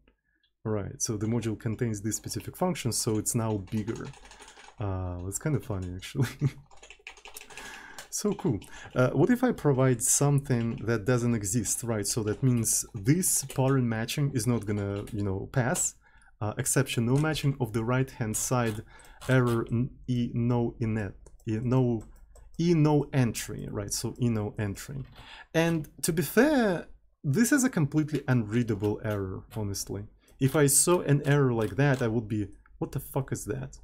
Right, so the module contains this specific function, so it's now bigger. It's kind of funny, actually. So cool. What if I provide something that doesn't exist, right? So that means this parent matching is not gonna, you know, pass. Exception, no matching of the right-hand side, error no entry, right? So no entry. And to be fair, this is a completely unreadable error, honestly. If I saw an error like that, I would be, what the fuck is that?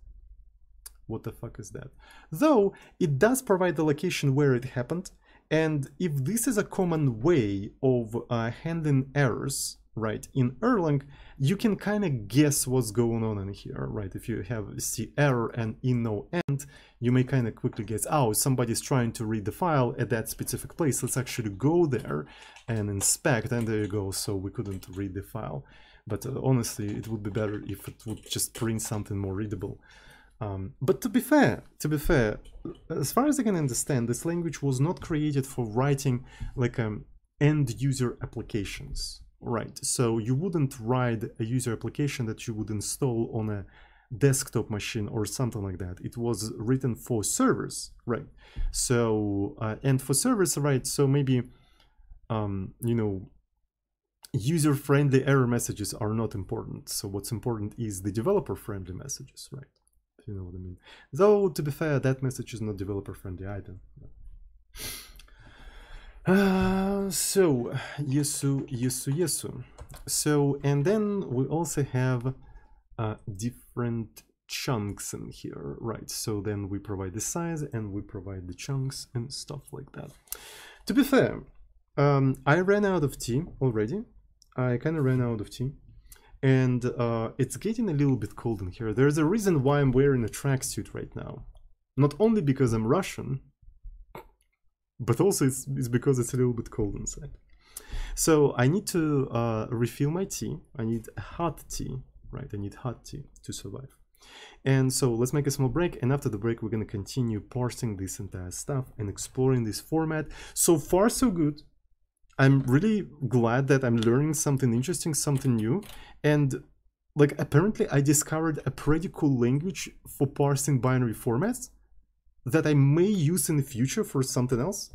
What the fuck is that? Though it does provide the location where it happened, and if this is a common way of handling errors, right, in Erlang, you can kind of guess what's going on in here, right? If you see error and no end, you may kind of quickly guess, oh, somebody's trying to read the file at that specific place. Let's actually go there and inspect, and there you go. So we couldn't read the file, but honestly, it would be better if it would just print something more readable. But to be fair, as far as I can understand, this language was not created for writing like end user applications, right? So you wouldn't write a user application that you would install on a desktop machine or something like that. It was written for servers, right? So and for servers, right? So maybe you know, user-friendly error messages are not important. So what's important is the developer-friendly messages, right? You know what I mean. Though, to be fair, that message is not developer friendly either. So, yesu. So, and then we also have different chunks in here, right? So then we provide the size and we provide the chunks and stuff like that. To be fair, I ran out of tea already. I kind of ran out of tea. And it's getting a little bit cold in here. There's a reason why I'm wearing a tracksuit right now. Not only because I'm Russian, but also it's because it's a little bit cold inside. So I need to refill my tea. I need hot tea, right? I need hot tea to survive. And so let's make a small break. And after the break, we're going to continue parsing this entire stuff and exploring this format. So far, so good. I'm really glad that I'm learning something interesting, something new. And like apparently I discovered a pretty cool language for parsing binary formats that I may use in the future for something else.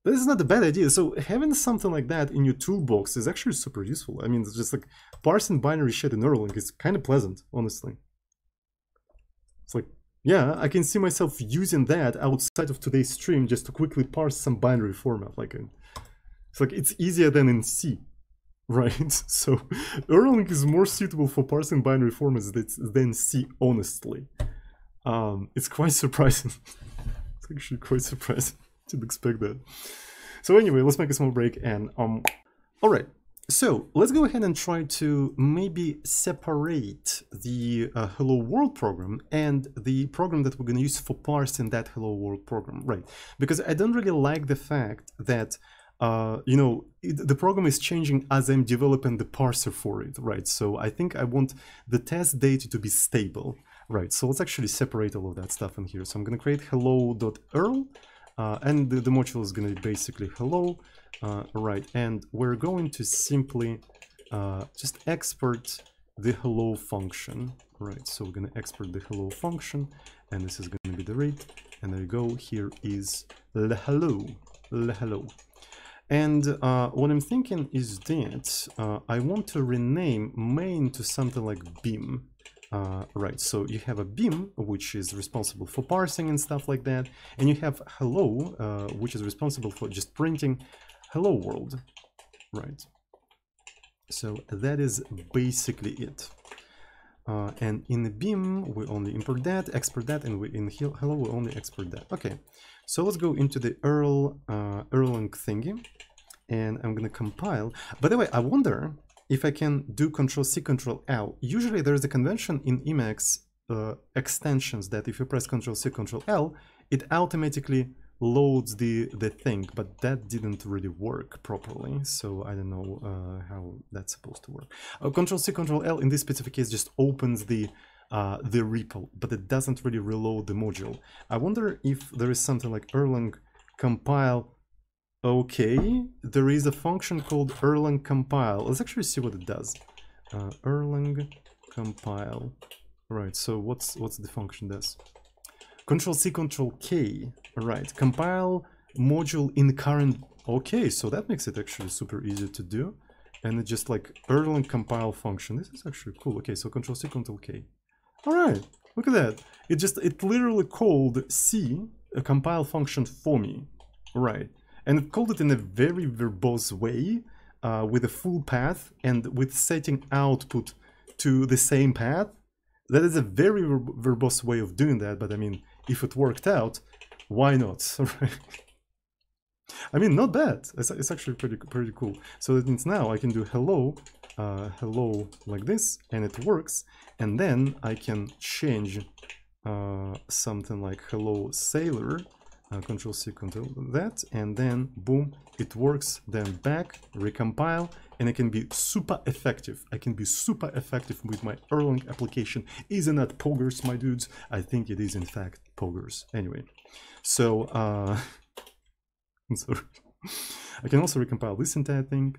This is not a bad idea. So having something like that in your toolbox is actually super useful. I mean, it's just like parsing binary shit in Erlang is kind of pleasant, honestly. It's like, yeah, I can see myself using that outside of today's stream just to quickly parse some binary format. Like, it's easier than in C, right? So Erlang is more suitable for parsing binary formats than C, honestly. It's quite surprising. It's actually quite surprising. Didn't expect that. So anyway, let's make a small break and all right. So let's go ahead and try to maybe separate the Hello World program and the program that we're going to use for parsing that Hello World program, right? Because I don't really like the fact that, you know, the program is changing as I'm developing the parser for it, right? So I think I want the test data to be stable, right? So let's actually separate all of that stuff in here. So I'm going to create hello.erl, and the module is going to be basically hello. Right, and we're going to simply just export the hello function, right? So we're going to export the hello function, and this is going to be the read, and there you go. Here is the hello. And what I'm thinking is that I want to rename main to something like beam. Right, so you have a beam, which is responsible for parsing and stuff like that, and you have hello, which is responsible for just printing hello world, right? So that is basically it. And in the beam, we only import that, export that, and in hello, we only export that. Okay, so let's go into the Erlang thingy, and I'm gonna compile. By the way, I wonder if I can do Control-C, Control-L. Usually there is a convention in Emacs extensions that if you press Control-C, Control-L, it automatically loads the thing, but that didn't really work properly, so I don't know how that's supposed to work. Control-C, Control-L in this specific case just opens the REPL, but it doesn't really reload the module. I wonder if there is something like erlang-compile. Okay, there is a function called erlang-compile. Let's actually see what it does. erlang-compile. Right, so what's the function does? Control-C, Control-K. Right, compile module in current. Okay, so that makes it actually super easy to do. And it's just like erlang-compile function. This is actually cool. Okay, so Control-C, Control-K. All right, look at that. It literally called C, a compile function for me. Right, and it called it in a very verbose way, with a full path and with setting output to the same path. That is a very verbose way of doing that, but I mean, if it worked out, why not? I mean, not bad. It's actually pretty cool. So that means now I can do hello, hello like this, and it works. And then I can change something like hello sailor, Control-C, Control that, and then boom, it works. Then back, recompile, and I can be super effective. I can be super effective with my Erlang application. Isn't that poggers, my dudes? I think it is in fact poggers. Anyway, so I'm sorry. I can also recompile this entire thing.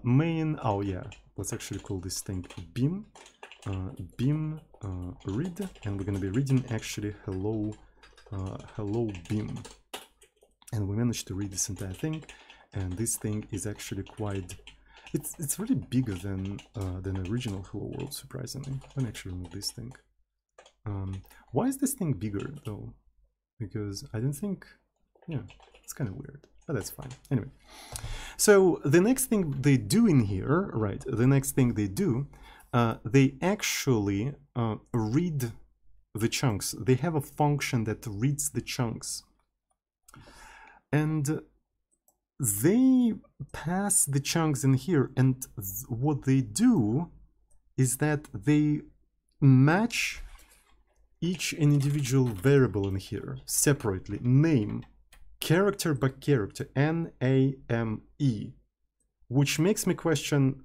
Main, oh yeah, let's actually call this thing beam. Beam read, and we're gonna be reading actually hello hello beam, and we managed to read this entire thing. And this thing is actually quite, it's really bigger than original hello world, surprisingly. Let me actually remove this thing. Why is this thing bigger though? Because I don't think, yeah, it's kind of weird, but that's fine. Anyway, so the next thing they do in here, right, the next thing they do, they actually read the chunks. They have a function that reads the chunks. And they pass the chunks in here, and what they do is that they match each individual variable in here separately, name, character by character, N-A-M-E, which makes me question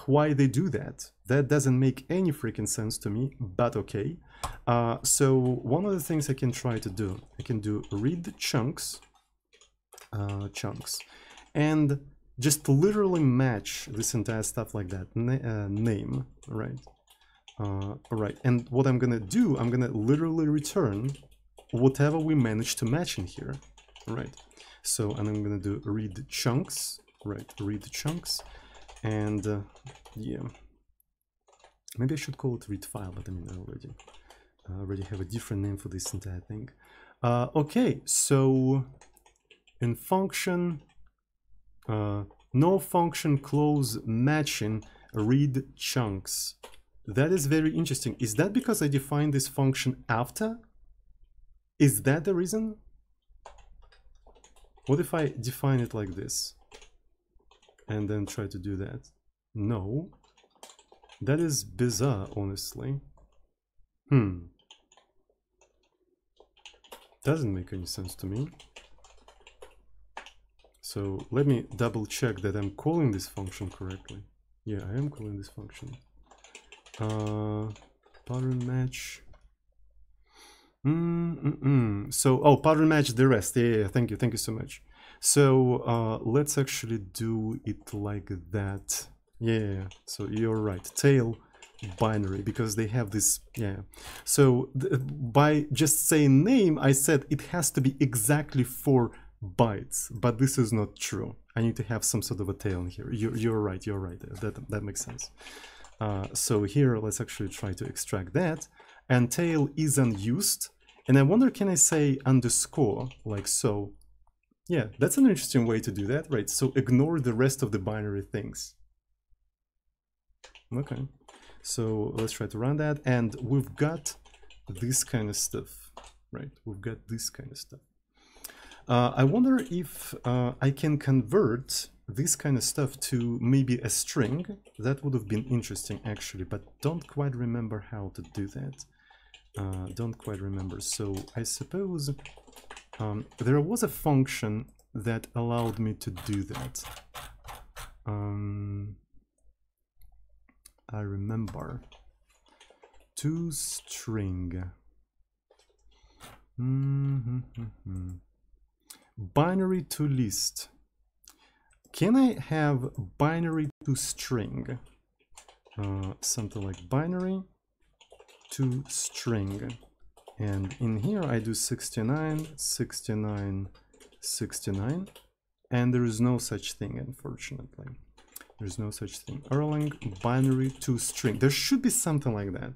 why they do that. That doesn't make any freaking sense to me, but okay. So one of the things I can try to do, I can do read chunks, and just literally match this entire stuff like that, name, right? Right, and what I'm gonna do, I'm gonna literally return whatever we manage to match in here, right? So, and I'm gonna do read chunks, right? Read chunks, and yeah, maybe I should call it read file, but I mean, I already have a different name for this entire thing. Okay, so in function, no function close matching read chunks. That is very interesting. Is that because I defined this function after? Is that the reason? What if I define it like this and then try to do that? No. That is bizarre, honestly. Doesn't make any sense to me. So let me double check that I'm calling this function correctly. Yeah, I am calling this function. Pattern match. So, oh, pattern match the rest. Yeah, thank you so much. So let's actually do it like that. Yeah, so you're right, tail binary, because they have this, yeah. So by just saying name, I said it has to be exactly 4 bytes, but this is not true. I need to have some sort of a tail in here. You're right, that makes sense. So here, let's actually try to extract that. And tail is unused. And I wonder, can I say underscore like so? Yeah, that's an interesting way to do that, right? So ignore the rest of the binary things. Okay, so let's try to run that. And we've got this kind of stuff, right? We've got this kind of stuff. I wonder if I can convert this kind of stuff to maybe a string. That would have been interesting actually, but don't quite remember how to do that. Don't quite remember. So I suppose there was a function that allowed me to do that. I remember toString. Binary to list. can I have binary to string? Something like binary to string. And in here I do 69, 69, 69. And there is no such thing, unfortunately. There's no such thing. Erlang binary to string. There should be something like that.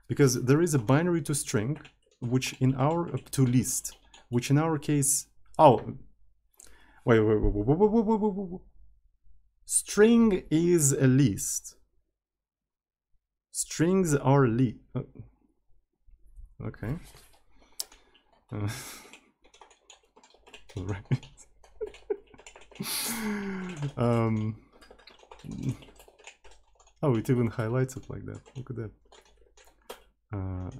Because there is a binary to string, which in our, to list, which in our case, oh, wait. String is a list. Strings are list. Okay. Right. Oh, it even highlights it like that. Look at that.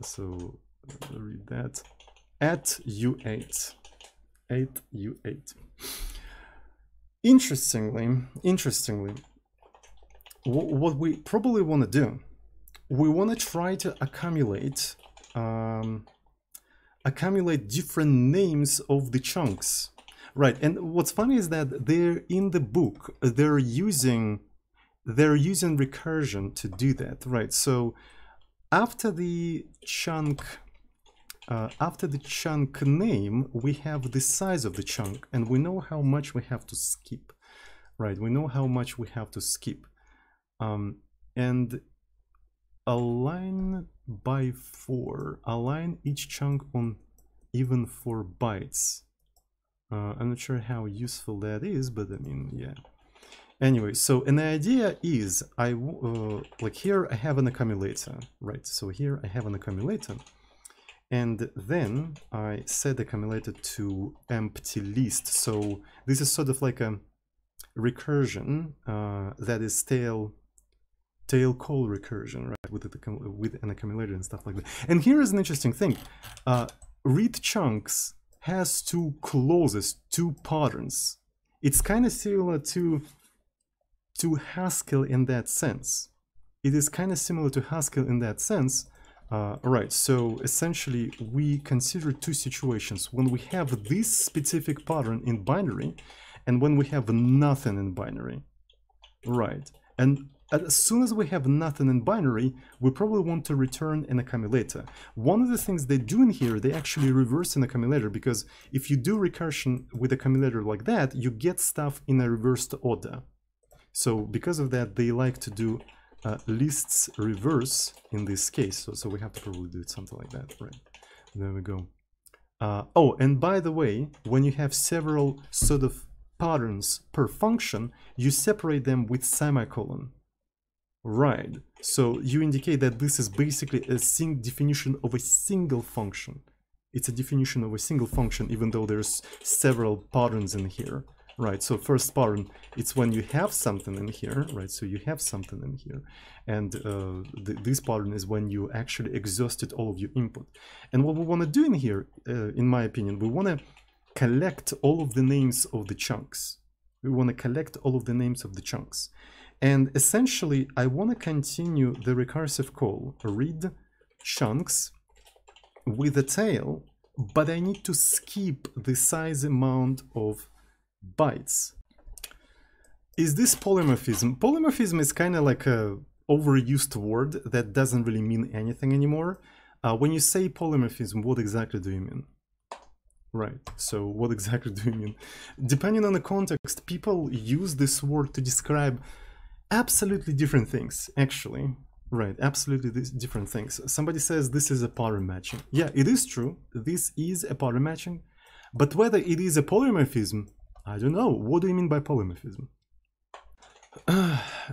So read that at U8. 8U8. Interestingly, what we probably want to do, we want to try to accumulate different names of the chunks, right? And what's funny is that they're in the book, they're using recursion to do that, right? So after the chunk name, we have the size of the chunk, and we know how much we have to skip, right? We know how much we have to skip. And align by 4, align each chunk on even 4 bytes. I'm not sure how useful that is, but I mean, yeah. Anyway, so an idea is, like here I have an accumulator, right? So here I have an accumulator, and then I set the accumulator to empty list. So this is sort of like a recursion that is tail call recursion, right? With an accumulator and stuff like that. And here is an interesting thing. Read chunks has 2 clauses, 2 patterns. It's kind of similar to Haskell in that sense. It is kind of similar to Haskell in that sense. Right, so essentially we consider 2 situations when we have this specific pattern in binary and when we have nothing in binary. Right, and as soon as we have nothing in binary, we probably want to return an accumulator. One of the things they do in here, they actually reverse an accumulator, because if you do recursion with accumulator like that, you get stuff in a reversed order. So because of that, they like to do lists reverse in this case. So we have to probably do it something like that, right? There we go. Oh, and by the way, when you have several sort of patterns per function, you separate them with semicolon. Right, so you indicate that this is basically a definition of a single function. It's a definition of a single function, even though there's several patterns in here. Right, so first pattern, it's when you have something in here, right? So you have something in here. And this pattern is when you actually exhausted all of your input. And what we want to do in here, in my opinion, we want to collect all of the names of the chunks. We want to collect all of the names of the chunks. And essentially, I want to continue the recursive call, read chunks with a tail, but I need to skip the size amount of bytes. Is this polymorphism? Polymorphism is kind of like a overused word that doesn't really mean anything anymore. When you say polymorphism, what exactly do you mean? Right, so what exactly do you mean? Depending on the context, people use this word to describe absolutely different things, actually. Right, absolutely different things. Somebody says this is a pattern matching. Yeah, it is true. This is a pattern matching. But whether it is a polymorphism, I don't know. What do you mean by polymorphism?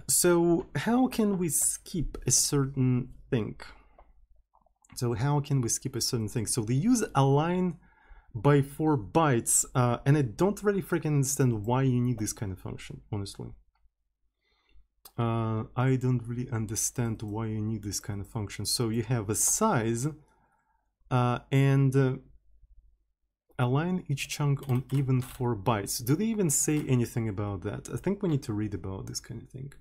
So how can we skip a certain thing? So they use align by 4 bytes, and I don't really freaking understand why you need this kind of function, honestly. I don't really understand why you need this kind of function. So you have a size and align each chunk on even 4 bytes. Do they even say anything about that? I think we need to read about this kind of thing.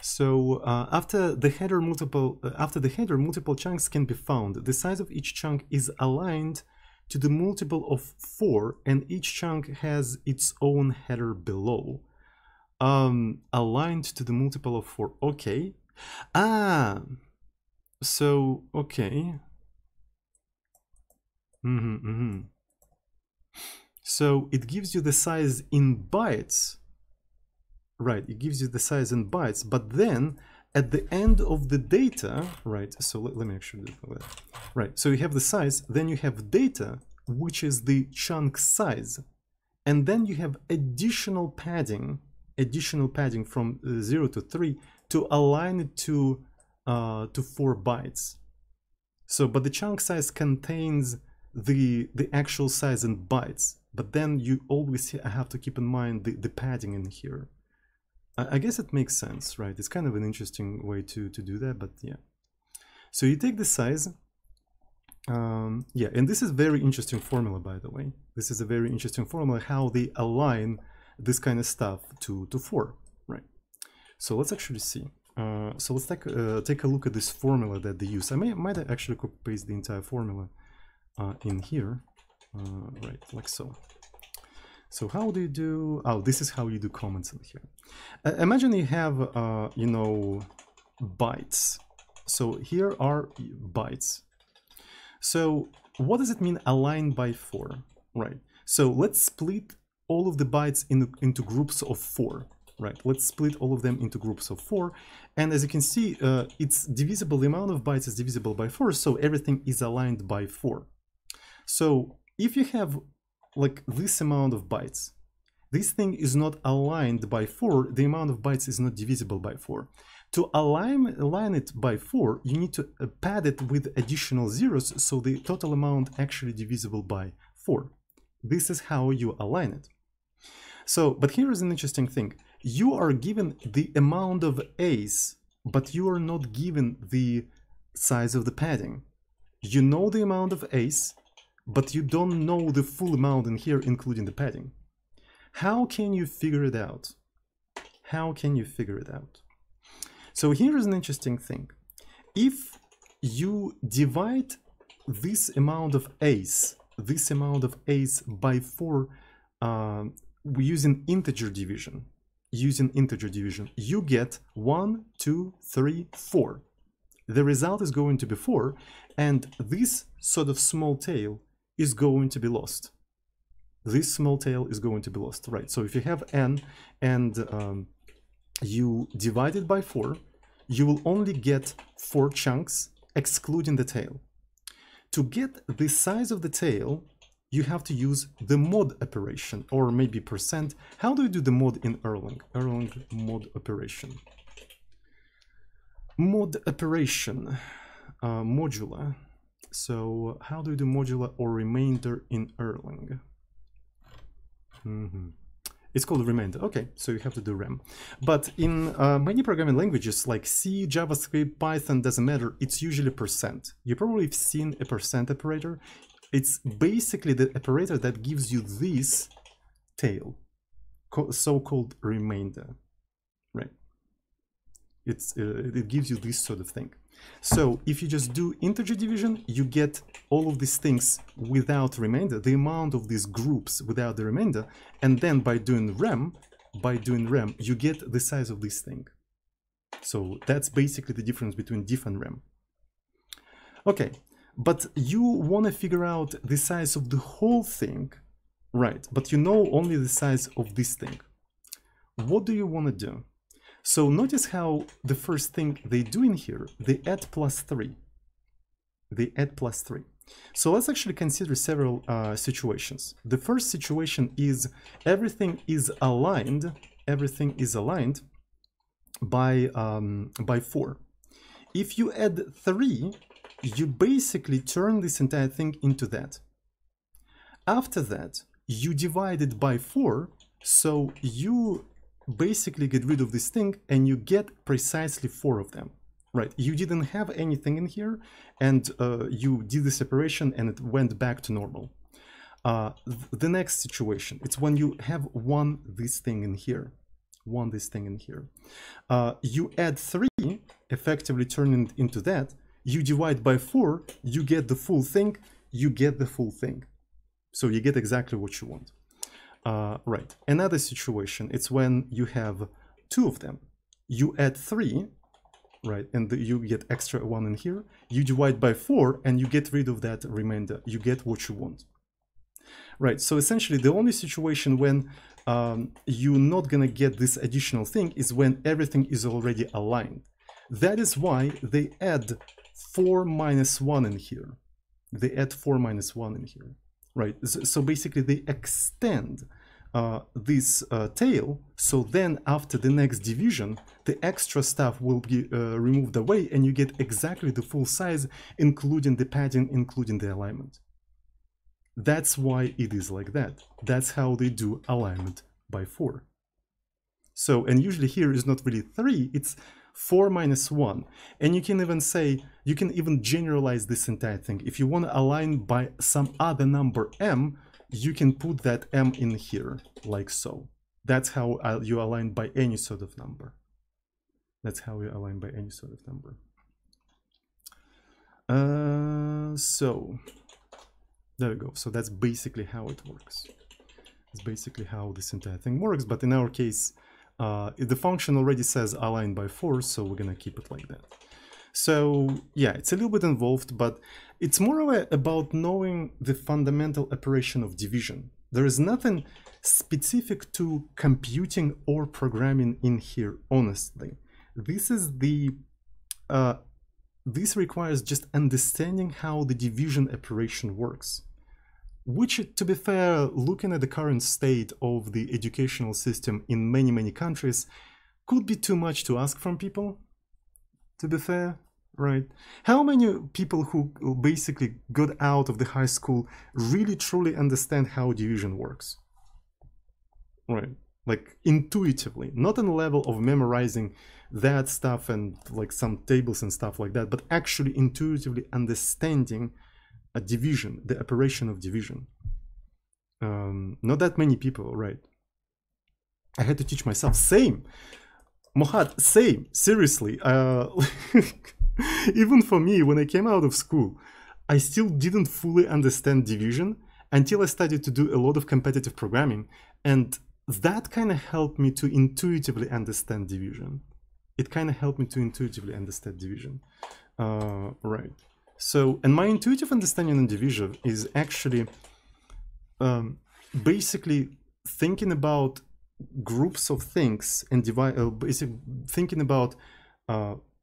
So after the header, multiple chunks can be found. The size of each chunk is aligned to the multiple of 4, and each chunk has its own header below. aligned to the multiple of 4. Okay. So, okay. So it gives you the size in bytes. Right, it gives you the size in bytes, but then at the end of the data, right, so let me actually do that. Right, so you have the size, then you have data, which is the chunk size, and then you have additional padding from 0 to 3 to align it to 4 bytes. So, but the chunk size contains the actual size in bytes, but then you always have to keep in mind the padding in here. I guess it makes sense, right? It's kind of an interesting way to do that, but yeah. So you take the size, yeah, and this is very interesting formula, by the way. This is a very interesting formula, how they align this kind of stuff to 4, right? So let's actually see. So let's take a look at this formula that they use. I might actually copy paste the entire formula in here, right, like so. So how do you do? Oh, this is how you do comments in here. Imagine you have, you know, bytes. So here are bytes. So what does it mean aligned by 4? Right. So let's split all of the bytes into groups of 4. Right. Let's split all of them into groups of 4. And as you can see, it's divisible. The amount of bytes is divisible by 4. So everything is aligned by 4. So if you have like this amount of bytes, this thing is not aligned by 4, the amount of bytes is not divisible by 4. To align it by 4, you need to pad it with additional zeros, so the total amount actually divisible by 4. This is how you align it. So, but here is an interesting thing. You are given the amount of A's, but you are not given the size of the padding. You know the amount of A's, but you don't know the full amount in here, including the padding. How can you figure it out? How can you figure it out? So here is an interesting thing. If you divide this amount of A's by 4 using integer division, you get 1, 2, 3, 4. The result is going to be 4, and this sort of small tail is going to be lost. This small tail is going to be lost, right? So if you have n and you divide it by 4, you will only get 4 chunks, excluding the tail. To get the size of the tail, you have to use the mod operation, or maybe %. How do you do the mod in Erlang? Erlang mod operation. Mod operation, modular. So how do you do modular or remainder in Erlang? It's called remainder. Okay, so you have to do rem. But in many programming languages like C, JavaScript, Python, doesn't matter, it's usually %. You probably have seen a % operator. It's basically the operator that gives you this tail, so-called remainder, right? It gives you this sort of thing. So if you just do integer division, you get all of these things without remainder, the amount of these groups without the remainder, and then by doing rem, you get the size of this thing. So that's basically the difference between diff and rem. Okay, but you want to figure out the size of the whole thing, right? But you know only the size of this thing. What do you want to do? So notice how the first thing they do in here, they add +3. They add +3. So let's actually consider several situations. The first situation is everything is aligned by 4. If you add 3, you basically turn this entire thing into that. After that, you divide it by 4, so you basically get rid of this thing and you get precisely 4 of them, right? You didn't have anything in here and you did the separation and it went back to normal. The next situation, it's when you have this thing in here. You add 3, effectively turning it into that. You divide by 4, you get the full thing, So you get exactly what you want. Right. Another situation, it's when you have two of them. You add 3, right, and you get extra 1 in here. You divide by 4, and you get rid of that remainder. You get what you want. Right, so essentially the only situation when you're not gonna get this additional thing is when everything is already aligned. That is why they add 4 minus 1 in here. They add 4 minus 1 in here. Right, so basically they extend this tail, so then after the next division, the extra stuff will be removed away and you get exactly the full size, including the padding, including the alignment. That's why it is like that. That's how they do alignment by 4. So, and usually here is not really 3, it's 4 minus 1. And you can even say, you can even generalize this entire thing. If you want to align by some other number m, you can put that m in here, like so. That's how you align by any sort of number. That's how you align by any sort of number. So, there we go. So that's basically how it works. It's basically how this entire thing works. But in our case, the function already says align by 4, so we're gonna keep it like that. So yeah, it's a little bit involved, but it's more about knowing the fundamental operation of division. There is nothing specific to computing or programming in here, honestly. This is the this requires just understanding how the division operation works. Which, to be fair, looking at the current state of the educational system in many countries, could be too much to ask from people, to be fair, right? How many people who basically got out of the high school really truly understand how division works? Right, like intuitively, not on the level of memorizing that stuff and like some tables and stuff like that, but actually intuitively understanding a division, the operation of division. Not that many people, right? I had to teach myself. Same, Mohad, same. Seriously, even for me, when I came out of school, I still didn't fully understand division until I started to do a lot of competitive programming, and that kind of helped me to intuitively understand division. It kind of helped me to intuitively understand division, right? So, and my intuitive understanding of division is actually basically thinking about groups of things and basically thinking about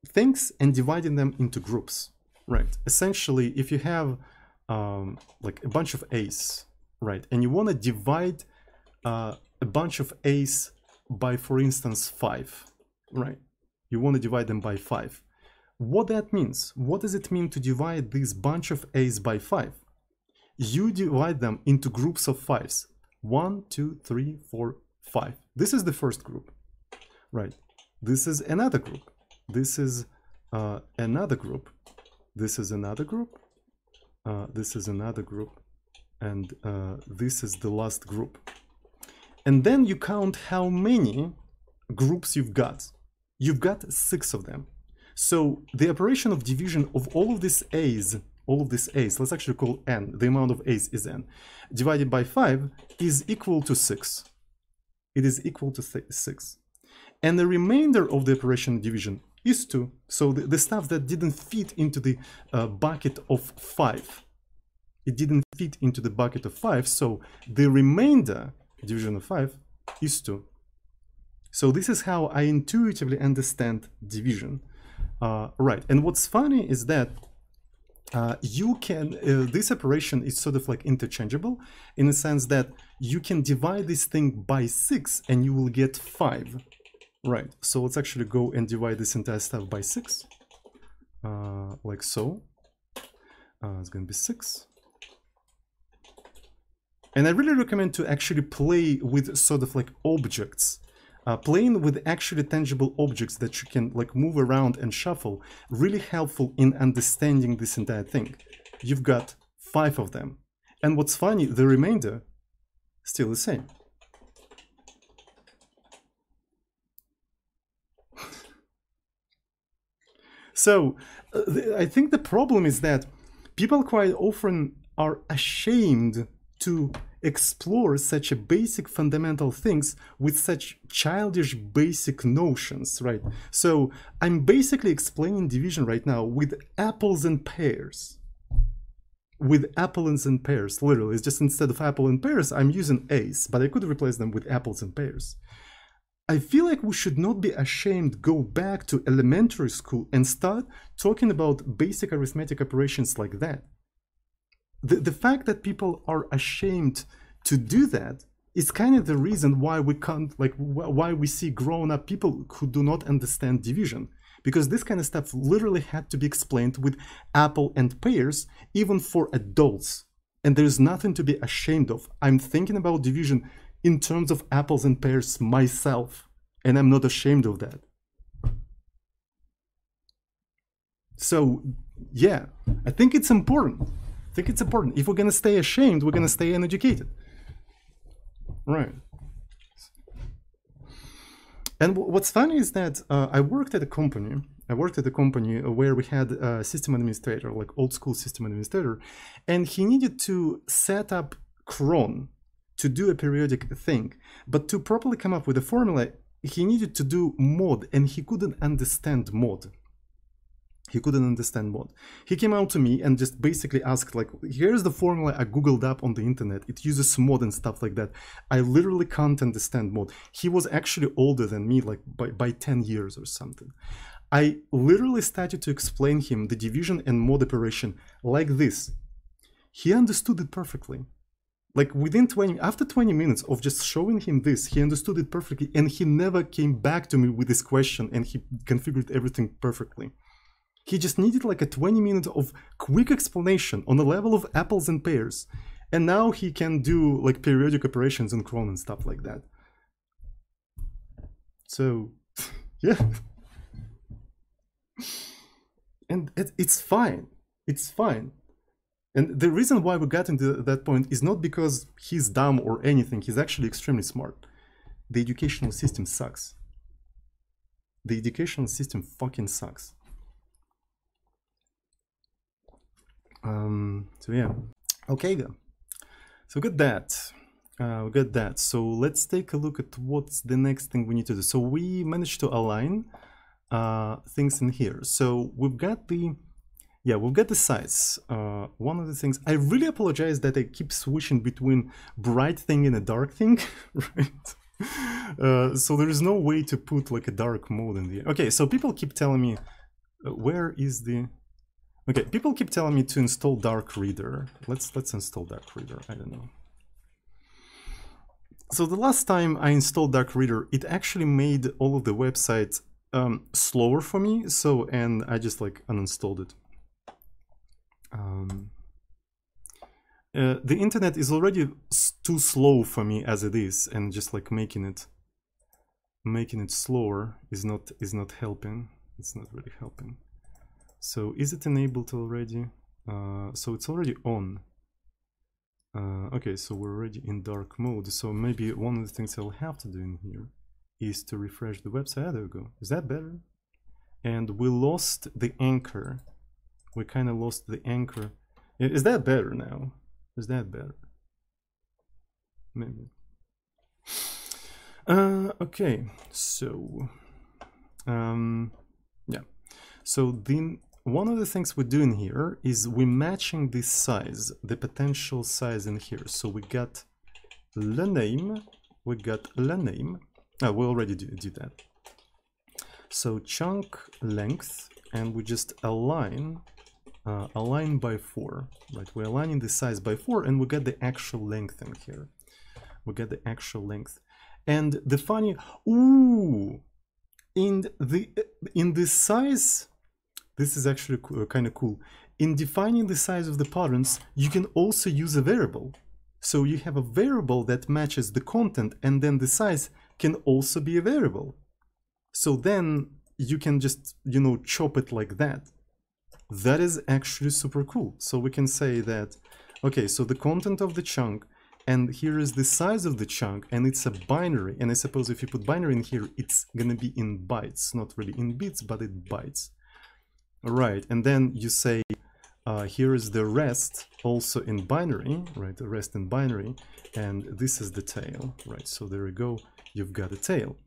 things and dividing them into groups, right? Essentially, if you have like a bunch of A's, right, and you want to divide a bunch of A's by, for instance, 5, right? You want to divide them by 5. What that means? What does it mean to divide this bunch of A's by 5? You divide them into groups of 5s. 1, 2, 3, 4, 5. This is the first group, right? This is another group. This is another group. This is another group. This is another group. And this is the last group. And then you count how many groups you've got. You've got 6 of them. So the operation of division of all of these A's, let's actually call n, the amount of A's is n, divided by 5 is equal to 6. It is equal to 6. And the remainder of the operation of division is 2. So the stuff that didn't fit into the bucket of 5, it didn't fit into the bucket of 5, so the remainder, division of 5, is 2. So this is how I intuitively understand division. Right, and what's funny is that you can, this operation is sort of like interchangeable in the sense that you can divide this thing by 6 and you will get 5. Right, so let's actually go and divide this entire stuff by 6, like so. It's going to be 6. And I really recommend to actually play with sort of like objects. Playing with actually tangible objects that you can like move around and shuffle, really helpful in understanding this entire thing. You've got 5 of them. And what's funny, the remainder, still the same. So, I think the problem is that people quite often are ashamed to explore such a basic fundamental things with such childish basic notions, right? So I'm basically explaining division right now with apples and pears. With apples and pears, literally. It's just instead of apple and pears, I'm using A's, but I could replace them with apples and pears. I feel like we should not be ashamed go back to elementary school and start talking about basic arithmetic operations like that. The fact that people are ashamed to do that is kind of the reason why we can't, like, why we see grown-up people who do not understand division. Because this kind of stuff literally had to be explained with apple and pears, even for adults. And there's nothing to be ashamed of. I'm thinking about division in terms of apples and pears myself, and I'm not ashamed of that. So, yeah, I think it's important. If we're gonna stay ashamed, we're gonna stay uneducated. Right. And what's funny is that I worked at a company where we had a system administrator, like old school system administrator, and he needed to set up cron to do a periodic thing. But to properly come up with a formula, he needed to do mod, and he couldn't understand mod. He came out to me and just basically asked, like, here's the formula I googled up on the internet. It uses mod and stuff like that. I literally can't understand mod. He was actually older than me, like by 10 years or something. I literally started to explain him the division and mod operation like this. He understood it perfectly. Like after 20 minutes of just showing him this, he understood it perfectly, and he never came back to me with this question, and he configured everything perfectly. He just needed like a 20 minutes of quick explanation on the level of apples and pears. And now he can do like periodic operations in cron and stuff like that. So, yeah. And it's fine. It's fine. And the reason why we got into that point is not because he's dumb or anything. He's actually extremely smart. The educational system sucks. The educational system fucking sucks. So yeah, okay then. So we got that. So let's take a look at what's the next thing we need to do. So we managed to align things in here. So we've got the size. One of the things, I really apologize that I keep switching between bright thing and a dark thing, right? So there is no way to put like a dark mode in there. Okay, so people keep telling me, where is the... Okay, people keep telling me to install Dark Reader. Let's install Dark Reader. I don't know. So the last time I installed Dark Reader, it actually made all of the websites slower for me. So, and I just like uninstalled it. The internet is already too slow for me as it is, and just like making it slower is not helping. It's not really helping. So is it enabled already? So it's already on. Okay, so we're already in dark mode. So maybe one of the things I'll have to do in here is to refresh the website. Ah, there we go. Is that better? And we lost the anchor. We kind of lost the anchor. Is that better now? Is that better? Maybe. Okay, so yeah. So then one of the things we're doing here is we're matching this size, the potential size in here. So we got the name, we already did that. So chunk length, and we just align by 4, right? We're aligning the size by 4, and we get the actual length in here. We get the actual length, and the funny, in this size. This is actually kind of cool. In defining the size of the patterns, you can also use a variable. So you have a variable that matches the content, and then the size can also be a variable. So then you can just, you know, chop it like that. That is actually super cool. So we can say that, okay, so the content of the chunk, and here is the size of the chunk, and it's a binary. And I suppose if you put binary in here, it's gonna be in bytes, not really in bits, but in bytes. Right, and then you say here is the rest also in binary, right? The rest in binary, and this is the tail, right? So there we go, you've got a tail.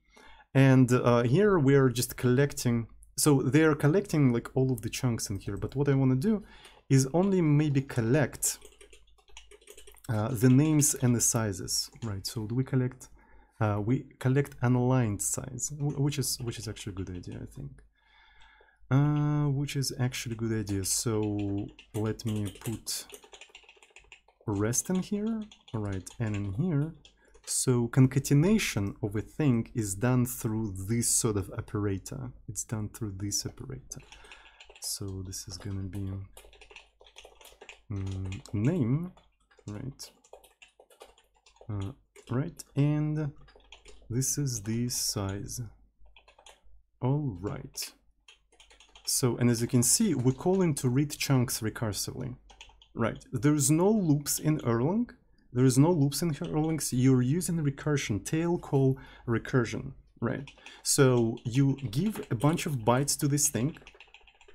And here we are just collecting, so they are collecting like all of the chunks in here, but what I want to do is only maybe collect the names and the sizes, right? So do we collect unaligned size, which is actually a good idea, I think. Which is actually a good idea. So let me put rest in here, all right, and in here. So concatenation of a thing is done through this sort of operator. It's done through this operator. So this is gonna be name, right? Right, and this is the size. All right. So, and as you can see, we're calling to read chunks recursively, right? There's no loops in Erlang. There is no loops in Erlang. So you're using recursion, tail call recursion, right? So you give a bunch of bytes to this thing.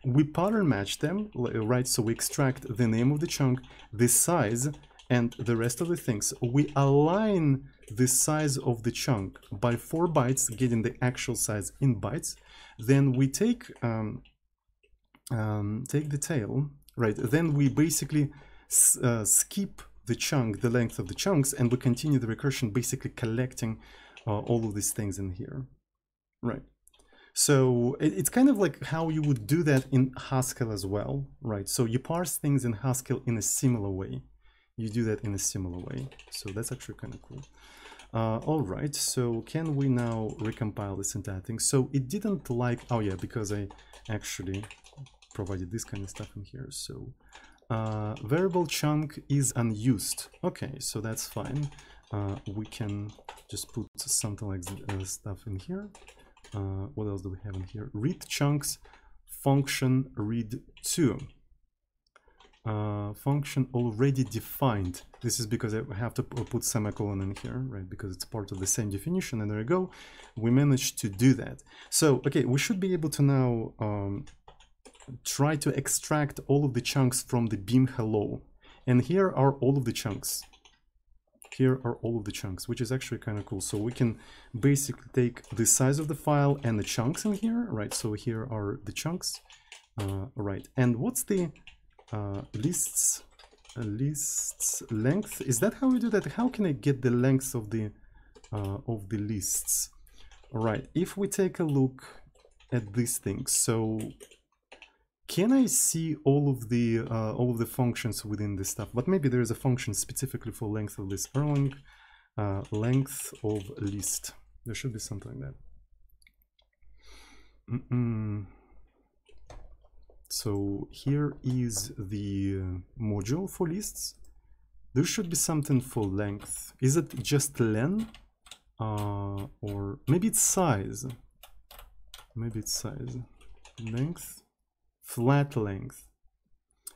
We pattern match them, right? So we extract the name of the chunk, the size, and the rest of the things. We align the size of the chunk by 4 bytes, getting the actual size in bytes. Then we take the tail, right? Then we basically skip the chunk, the length of the chunks, and we continue the recursion, basically collecting all of these things in here, right? So it's kind of like how you would do that in Haskell as well, right? So you parse things in Haskell in a similar way. You do that in a similar way. So that's actually kind of cool. All right, so can we now recompile this entire thing? So it didn't like, oh yeah, because I actually provided this kind of stuff in here. So variable chunk is unused. Okay, so that's fine. We can just put something like stuff in here. What else do we have in here? Read chunks, function read to. Function already defined. This is because I have to put semicolon in here, right? Because it's part of the same definition. And there we go. We managed to do that. So, okay, we should be able to now try to extract all of the chunks from the beam hello. And here are all of the chunks. Here are all of the chunks, which is actually kind of cool. So we can basically take the size of the file and the chunks in here, right? So here are the chunks, right? And what's the lists length? Is that how we do that? How can I get the length of the lists? All right, if we take a look at these things, so can I see all of the functions within this stuff? But maybe there is a function specifically for length of this Erlang, length of list. There should be something like that. So here is the module for lists. There should be something for length. Is it just len? Or maybe it's size. Maybe it's size. Length. Flat length.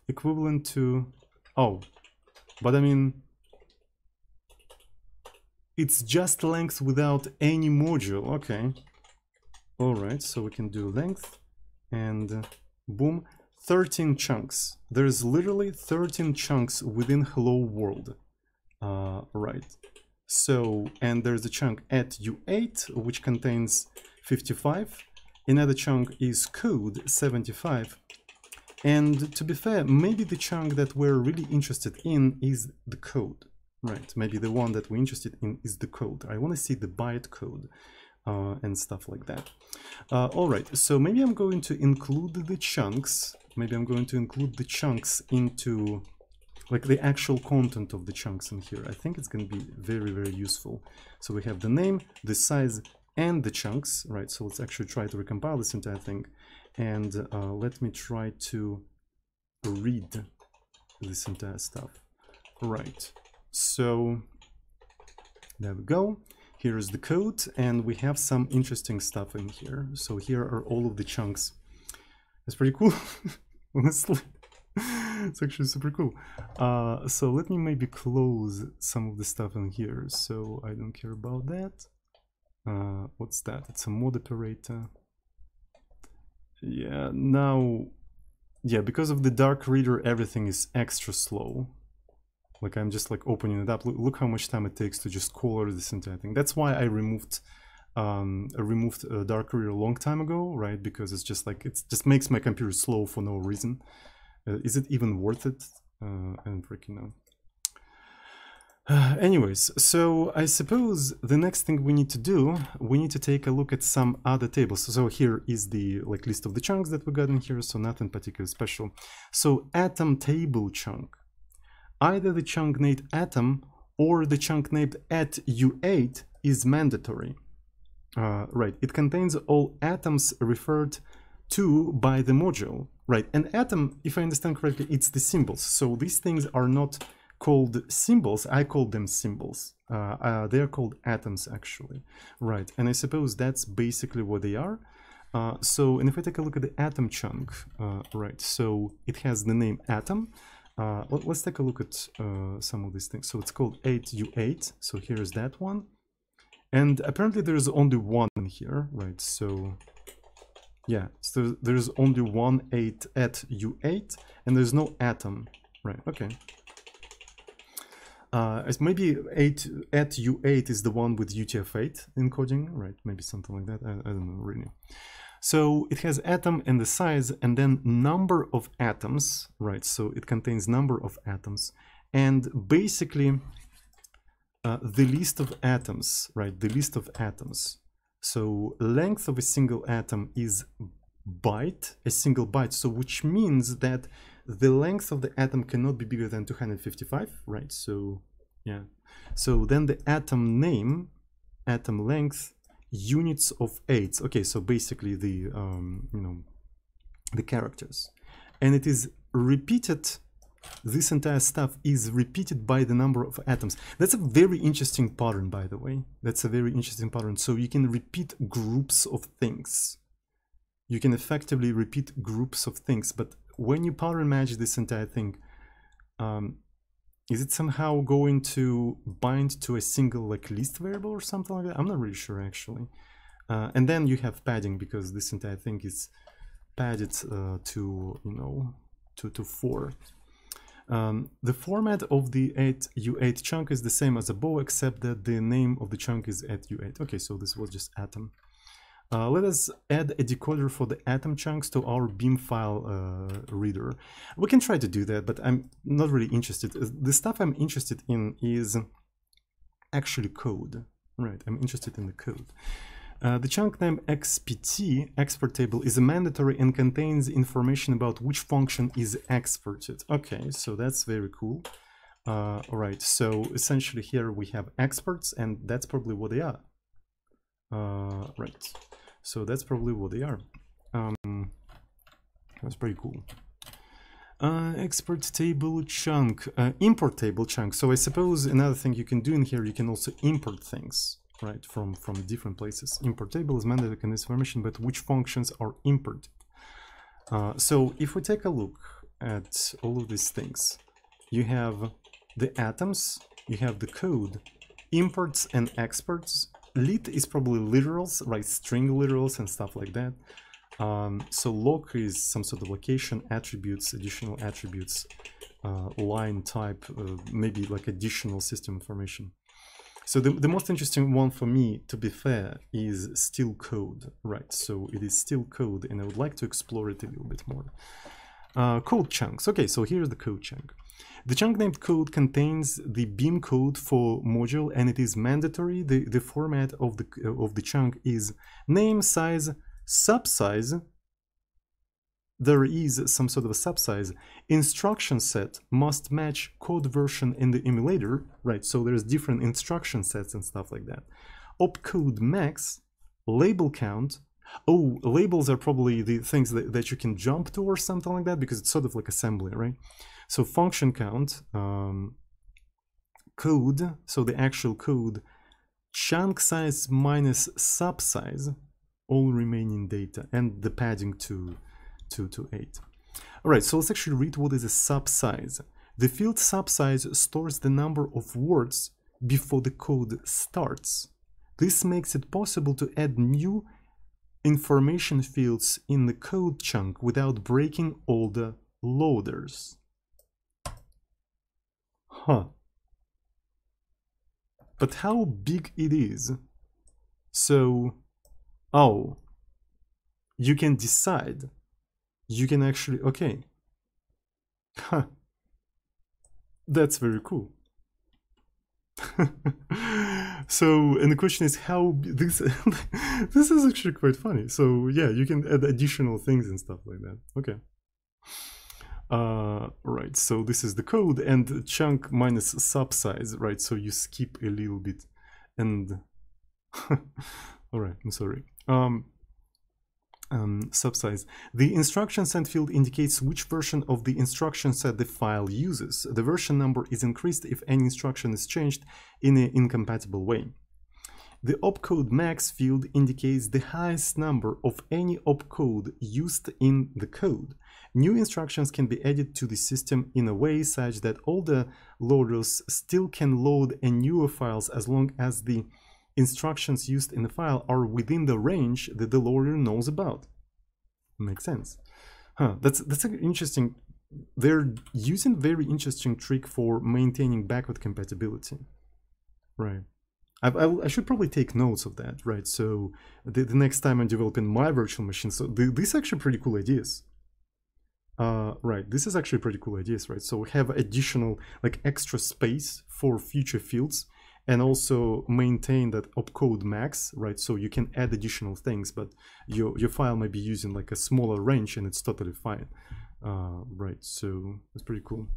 Equivalent to... Oh. But I mean... It's just length without any module. Okay. Alright, so we can do length. And... boom, 13 chunks. There's literally 13 chunks within hello world. Right. So, and there's a chunk at U8, which contains 55. Another chunk is code 75. And to be fair, maybe the chunk that we're really interested in is the code. Right. Maybe the one that we're interested in is the code. I want to see the byte code. And stuff like that. All right, so maybe I'm going to include the chunks. Maybe I'm going to include the chunks into like the actual content of the chunks in here. I think it's going to be very, very useful. So we have the name, the size, and the chunks, right? So let's actually try to recompile this entire thing. And let me try to read this entire stuff. Right, so there we go. Here is the code, and we have some interesting stuff in here. So here are all of the chunks. It's pretty cool, honestly. It's actually super cool. So let me maybe close some of the stuff in here. So I don't care about that. What's that? It's a mod operator. Yeah, now yeah, because of the dark reader, everything is extra slow. Like I'm just like opening it up. Look how much time it takes to just color this entire thing. That's why I removed dark reader a long time ago, right? Because it's just like, it just makes my computer slow for no reason. Is it even worth it? I don't freaking know. Anyways, so I suppose the next thing we need to do, we need to take a look at some other tables. So here is the like list of the chunks that we got in here, so nothing particularly special. So atom table chunk, either the chunk named atom or the chunk named @u8 is mandatory. Right, it contains all atoms referred to by the module, right? And atom, if I understand correctly, it's the symbols. So these things are not called symbols, I call them symbols. They are called atoms actually, right? And I suppose that's basically what they are. And if I take a look at the atom chunk, right, so it has the name atom. Let's take a look at some of these things. So it's called 8u8, so here's that one. And apparently there's only one in here, right? So yeah, so there's only one 8u8, and there's no atom, right? Okay. Maybe 8u8 is the one with UTF-8 encoding, right? Maybe something like that. I don't know really. So it has atom and the size, and then number of atoms, right? So it contains number of atoms, and basically the list of atoms, right? The list of atoms. So length of a single atom is byte, a single byte. So which means that the length of the atom cannot be bigger than 255, right? So yeah. So then the atom name, atom length, units of 8. Okay, so basically the you know, the characters, and it is repeated. This entire stuff is repeated by the number of atoms. That's a very interesting pattern, by the way. That's a very interesting pattern. So you can repeat groups of things. You can effectively repeat groups of things, but when you pattern match this entire thing, is it somehow going to bind to a single like list variable or something like that? I'm not really sure actually. And then you have padding, because this entire thing is padded to, you know, to 4. The format of the 8u8 chunk is the same as above, except that the name of the chunk is @u8. Okay, so this was just atom. Let us add a decoder for the atom chunks to our beam file reader. We can try to do that, but I'm not really interested. The stuff I'm interested in is actually code. Right, I'm interested in the code. The chunk name XPT, export table, is mandatory and contains information about which function is exported. Okay, so that's very cool. All right, so essentially here we have exports, and that's probably what they are. Right, so that's probably what they are. That's pretty cool. Export table chunk, import table chunk. So I suppose another thing you can do in here, you can also import things, right, from different places. Import table is mandatory in this information, but which functions are imported? So if we take a look at all of these things, you have the atoms, you have the code, imports and exports. Lit is probably literals, right, string literals and stuff like that. So loc is some sort of location, attributes, additional attributes, line type, maybe like additional system information. So the most interesting one for me, to be fair, is still code, right? So it is still code, and I would like to explore it a little bit more. Code chunks. Okay, so here's the code chunk. The chunk named code contains the beam code for module, and it is mandatory. The format of the chunk is name, size, subsize. There is some sort of a subsize. Instruction set must match code version in the emulator, right? So there's different instruction sets and stuff like that. Opcode max, label count. Oh, labels are probably the things that you can jump to or something like that, because it's sort of like assembly, right? So function count, code, so the actual code, chunk size minus subsize, all remaining data, and the padding to 8. All right, so let's actually read what is a subsize. The field subsize stores the number of words before the code starts. This makes it possible to add new information fields in the code chunk without breaking all the loaders. Huh. But how big it is? So, oh, you can decide. You can actually, okay. Huh. That's very cool. So, and the question is how this this is actually quite funny. So yeah, you can add additional things and stuff like that. Okay. Right, so this is the code, and chunk minus SubSize, right? So you skip a little bit, and all right, I'm sorry. SubSize. The instruction set field indicates which version of the instruction set the file uses. The version number is increased if any instruction is changed in an incompatible way. The opcode max field indicates the highest number of any opcode used in the code. New instructions can be added to the system in a way such that all the loaders still can load newer files as long as the instructions used in the file are within the range that the loader knows about. Makes sense. Huh, that's an interesting. They're using very interesting trick for maintaining backward compatibility. Right. I should probably take notes of that, right? So the next time I'm developing my virtual machine, so these are actually pretty cool ideas. Right, this is actually pretty cool ideas, right? So we have additional, like, extra space for future fields, and also maintain that opcode max, right? So you can add additional things, but your file might be using like a smaller range, and it's totally fine. Right, so that's pretty cool.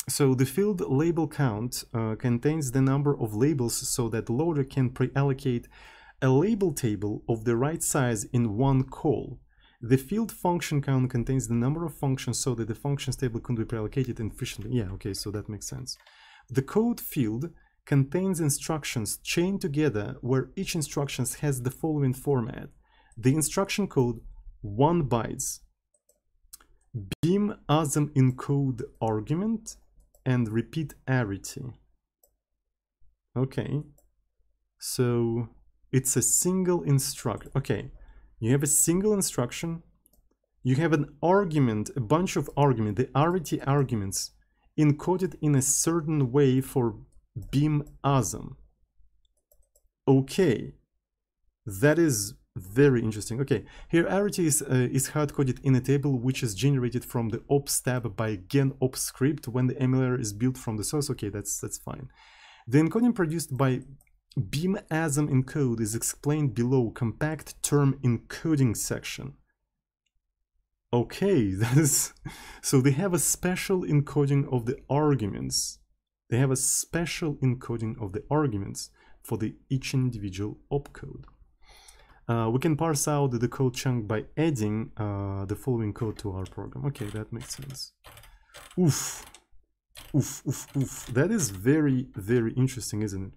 So the field label count contains the number of labels so that the loader can pre-allocate a label table of the right size in one call. The field function count contains the number of functions so that the functions table can be pre-allocated efficiently. Yeah, okay, so that makes sense. The code field contains instructions chained together where each instruction has the following format. The instruction code 1 bytes, beam asm encode argument, and repeat arity. Okay, so it's a single instruction. Okay, you have a single instruction, you have an argument, a bunch of arguments, the arity arguments encoded in a certain way for beam asm. Okay, that is very interesting. Okay, here arity is hard-coded in a table which is generated from the ops tab by gen ops script when the emulator is built from the source. Okay, that's fine. The encoding produced by beam asm encode is explained below compact term encoding section. Okay, that is, so they have a special encoding of the arguments. They have a special encoding of the arguments for each individual opcode. We can parse out the code chunk by adding the following code to our program. Okay, that makes sense. Oof. Oof, oof, oof. That is very, very interesting, isn't it?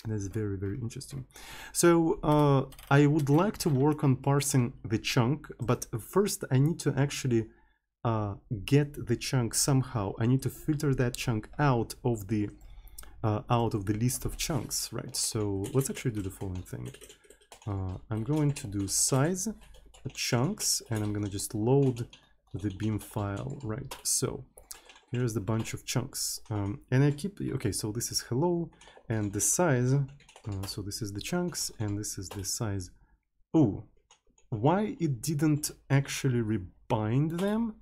That's very, very interesting. So I would like to work on parsing the chunk, but first I need to actually get the chunk somehow. I need to filter that chunk out of the list of chunks, right? So let's actually do the following thing. I'm going to do size chunks, and I'm gonna just load the beam file, right? So here's the bunch of chunks, and I keep, okay, so this is hello, and the size, so this is the chunks, and this is the size. Oh, why it didn't actually rebind them?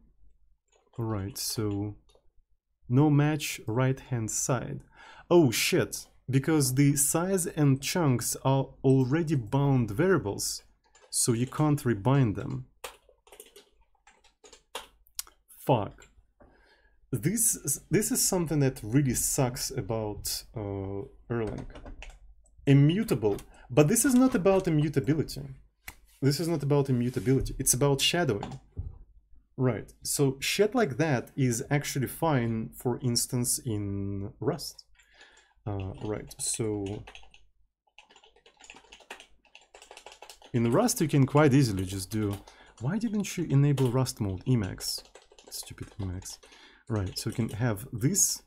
All right, so no match right hand side. Oh shit, because the size and chunks are already bound variables, so you can't rebind them. Fuck. This is something that really sucks about Erlang. Immutable, but this is not about immutability. This is not about immutability, it's about shadowing. Right, so shit like that is actually fine, for instance, in Rust. Right, so in Rust you can quite easily just do, why didn't you enable Rust mode, Emacs? Stupid Emacs. Right, so you can have this,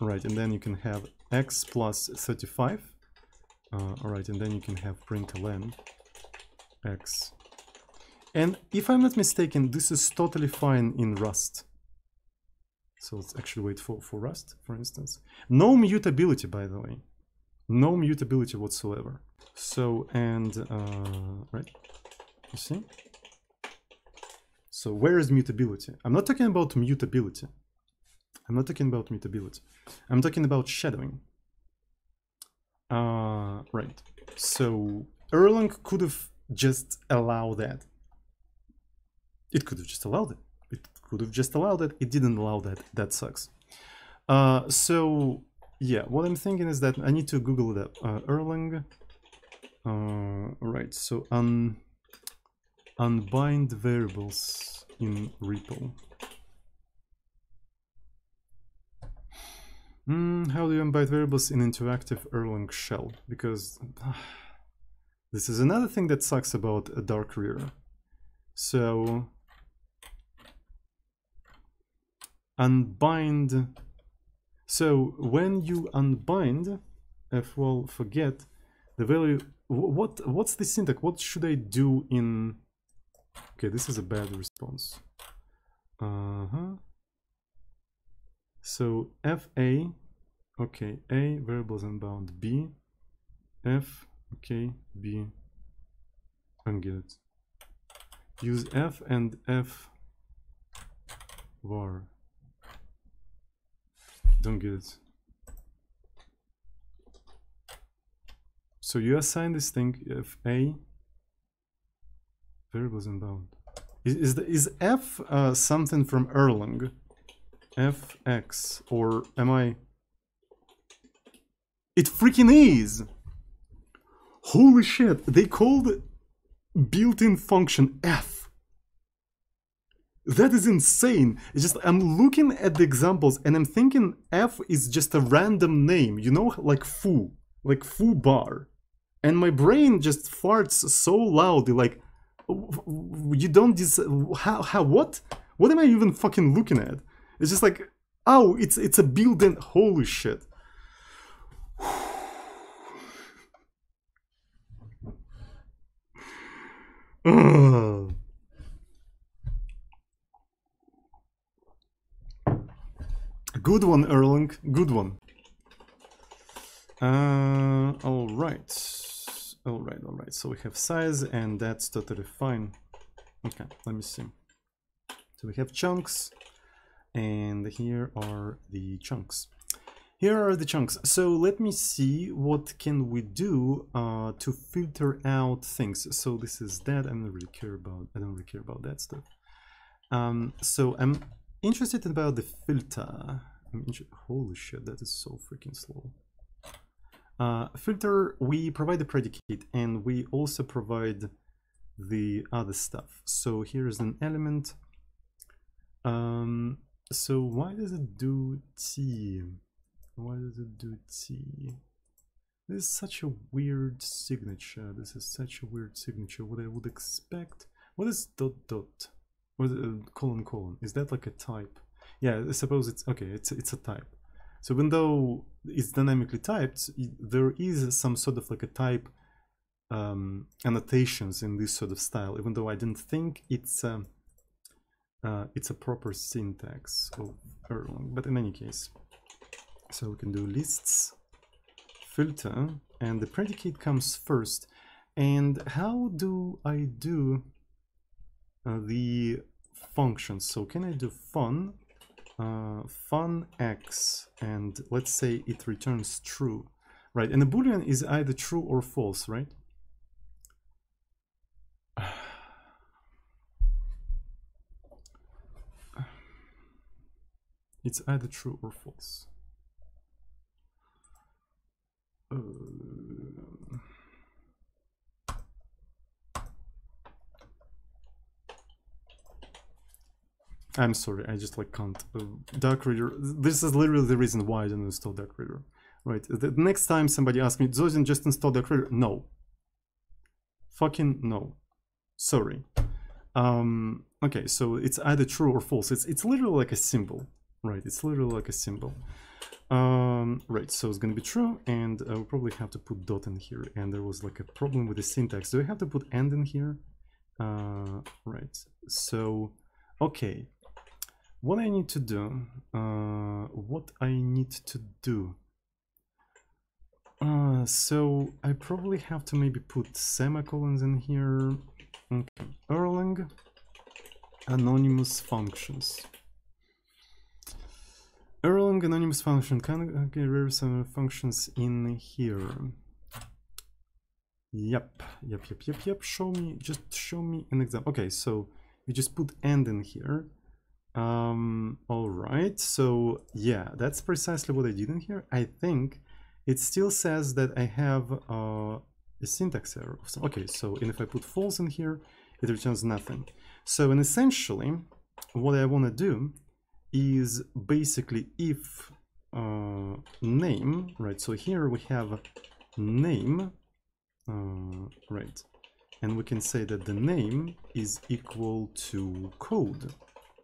right, and then you can have x plus 35, All right, and then you can have println x. And if I'm not mistaken, this is totally fine in Rust. So let's actually wait for Rust, for instance. No mutability, by the way. No mutability whatsoever. So, and, right, you see? So where is mutability? I'm not talking about mutability. I'm not talking about mutability. I'm talking about shadowing. Right. So Erlang could have just allowed that. It could have just allowed it. It could have just allowed it. It didn't allow that. That sucks. So yeah, what I'm thinking is that I need to Google that. Erlang. Right. So unbind variables in repo. How do you unbind variables in interactive Erlang shell? Because this is another thing that sucks about a dark reader. So unbind. So when you unbind, well, forget the value. What's the syntax? What should I do in? Okay, this is a bad response. So fa, okay, a variables unbound b, f, okay, b, unget. Use f and f var. Don't get it. So you assign this thing fa variables unbound. Is f something from Erlang? fx, or am I? It freaking is! Holy shit, they called built-in function f. That is insane. It's just, I'm looking at the examples and I'm thinking f is just a random name, you know, like foo bar. And my brain just farts so loudly, like, you don't, what? What am I even fucking looking at? It's just like, oh, it's a built-in, holy shit. Good one, Erlang, good one. All right. So we have size, and that's totally fine. Okay, let me see. So we have chunks. And here are the chunks. So let me see what can we do to filter out things. So this is that. I don't really care about that stuff. So I'm interested about the filter. Holy shit, that is so freaking slow. Filter, we provide the predicate and we also provide the other stuff. So here is an element. So why does it do T? Why does it do T? This is such a weird signature. What I would expect. What is dot dot? What is colon? Is that like a type? Yeah, I suppose it's okay. It's a type. So even though it's dynamically typed, there is some sort of like a type annotations in this sort of style. Even though I didn't think it's a proper syntax of Erlang, but in any case, so we can do lists, filter, and the predicate comes first. And how do I do the functions? So can I do fun x, and let's say it returns true, right? And the boolean is either true or false, right? It's either true or false. I'm sorry, I just like can't. Dark Reader, this is literally the reason why I didn't install Dark Reader. Right, the next time somebody asks me, Zozin, just install Dark Reader? No. Fucking no. Sorry. Okay, so it's either true or false. It's literally like a symbol. Right, it's literally like a symbol. Right, so it's gonna be true, and we'll probably have to put dot in here, and there was like a problem with the syntax. Do I have to put and in here? Right, so, okay. What I need to do, so I probably have to maybe put semicolons in here. Okay, Erlang anonymous functions. Erlang anonymous function, can rare some functions in here. Yep. Show me an example. Okay, so you just put and in here. All right, so yeah, that's precisely what I did in here. I think it still says that I have a syntax error. Okay, so and if I put false in here, it returns nothing. So, and essentially, what I want to do is basically if name, right? So here we have name, right? And we can say that the name is equal to code,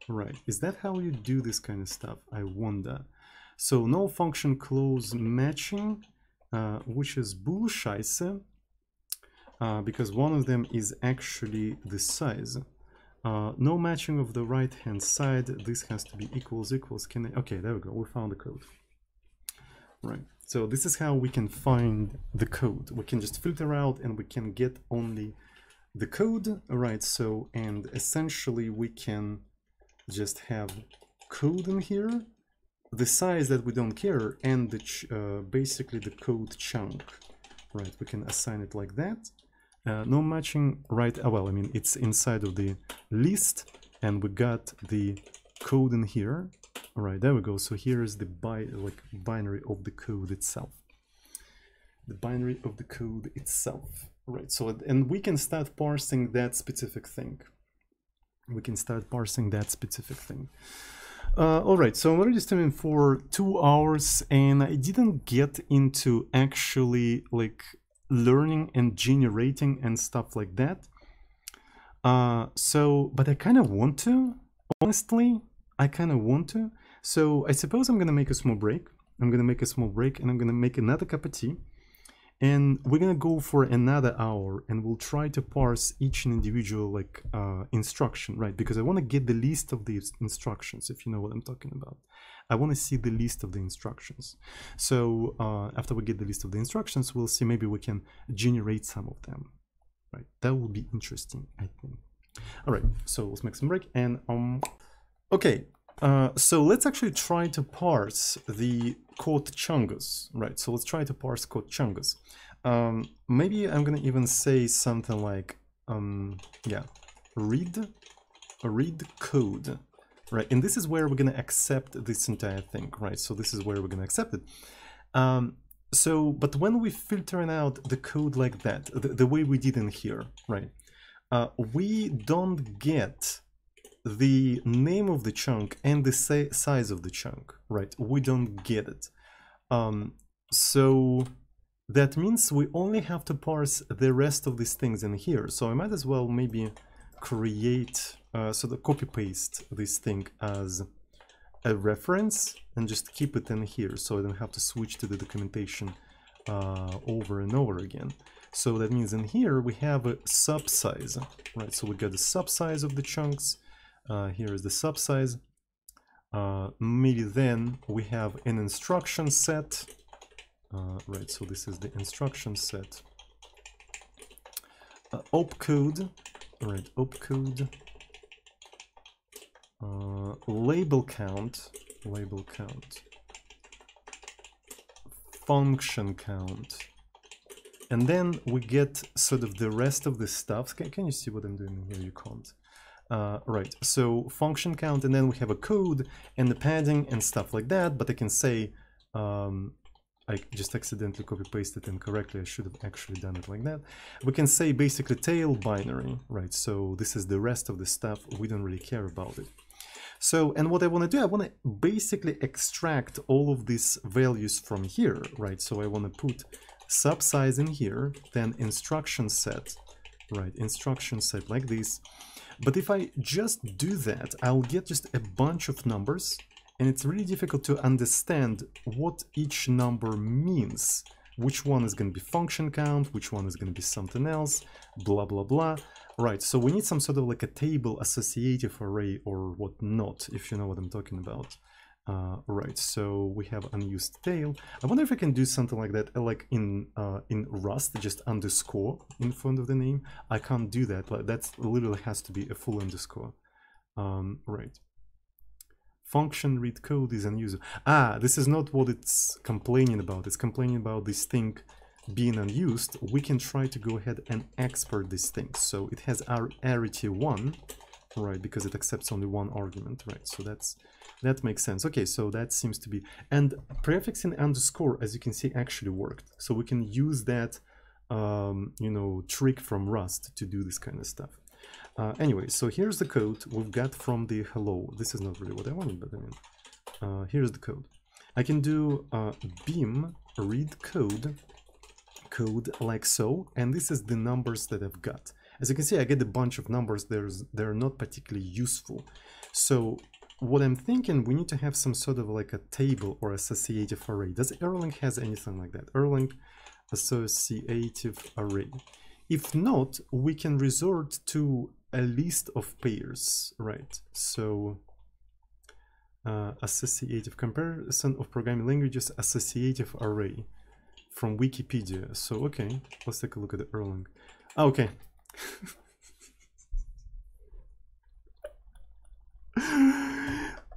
right? Is that how you do this kind of stuff? I wonder. So no function close matching, which is bullshit, because one of them is actually the size. No matching of the right hand side. This has to be equals. Can I, okay, there we go. We found the code. Right. So this is how we can find the code. We can just filter out and we can get only the code. Right. So, and essentially we can just have code in here, the size that we don't care, and the basically the code chunk. Right. We can assign it like that. No matching, right? Well, I mean, it's inside of the list, and we got the code in here. All right, there we go. So here is the binary of the code itself. The binary of the code itself. Right. So, and we can start parsing that specific thing. All right. So I'm already streaming for 2 hours, and I didn't get into actually like learning and generating and stuff like that. But I kind of want to, honestly, So I suppose I'm going to make a small break. and I'm going to make another cup of tea. And we're going to go for another hour, and we'll try to parse each individual instruction, right? Because I want to get the list of the instructions, if you know what I'm talking about. I want to see the list of the instructions. So after we get the list of the instructions, we'll see maybe we can generate some of them, right? That will be interesting, I think. All right, so let's make some break. And okay, so let's actually try to parse the code Chungus, right? So let's try to parse code Chungus. Maybe I'm gonna even say something like, yeah, read code, right? And this is where we're gonna accept this entire thing, right? So this is where we're gonna accept it. But when we filtering out the code like that, the way we did in here, right? We don't get the name of the chunk and the size of the chunk, right? We don't get it. So that means we only have to parse the rest of these things in here. So I might as well maybe create, sort of copy paste this thing as a reference and just keep it in here so I don't have to switch to the documentation over and over again. So that means in here we have a SubSize, right? So we got the SubSize of the chunks. Here is the SubSize. Maybe then we have an instruction set, right? So this is the instruction set. Opcode, right? Opcode. Label count, function count. And then we get sort of the rest of the stuff. Can you see what I'm doing here? You can't. Right, so function count, and then we have a code and the padding and stuff like that. But I can say, I just accidentally copy-pasted incorrectly. I should have actually done it like that. We can say basically tail binary, right? So this is the rest of the stuff. We don't really care about it. So, and what I want to do, I want to basically extract all of these values from here, right? So I want to put SubSize in here, then instruction set, right? Instruction set like this. But if I just do that, I'll get just a bunch of numbers, and it's really difficult to understand what each number means. Which one is going to be function count, which one is going to be something else, blah, blah, blah. Right, so we need some sort of like a table associative array or whatnot, if you know what I'm talking about. Right, so we have unused tail. I wonder if I can do something like that, like in Rust, just underscore in front of the name. I can't do that, but that literally has to be a full underscore. Right. Function read code is unusable. Ah, this is not what it's complaining about. It's complaining about this thing being unused. We can try to go ahead and export this thing. So it has our arity 1, right, because it accepts only one argument, right? So that makes sense. Okay, so that seems to be, and prefixing underscore, as you can see, actually worked. So we can use that, you know, trick from Rust to do this kind of stuff. Anyway, so here's the code we've got from the hello. This is not really what I wanted, but I mean, here's the code. I can do beam read code like so, and this is the numbers that I've got. As you can see, I get a bunch of numbers. They're not particularly useful. So what I'm thinking, we need to have some sort of like a table or associative array. Does Erlang has anything like that? Erlang associative array. If not, we can resort to a list of pairs, right? So associative comparison of programming languages, associative array from Wikipedia. So okay, let's take a look at the Erlang. Okay.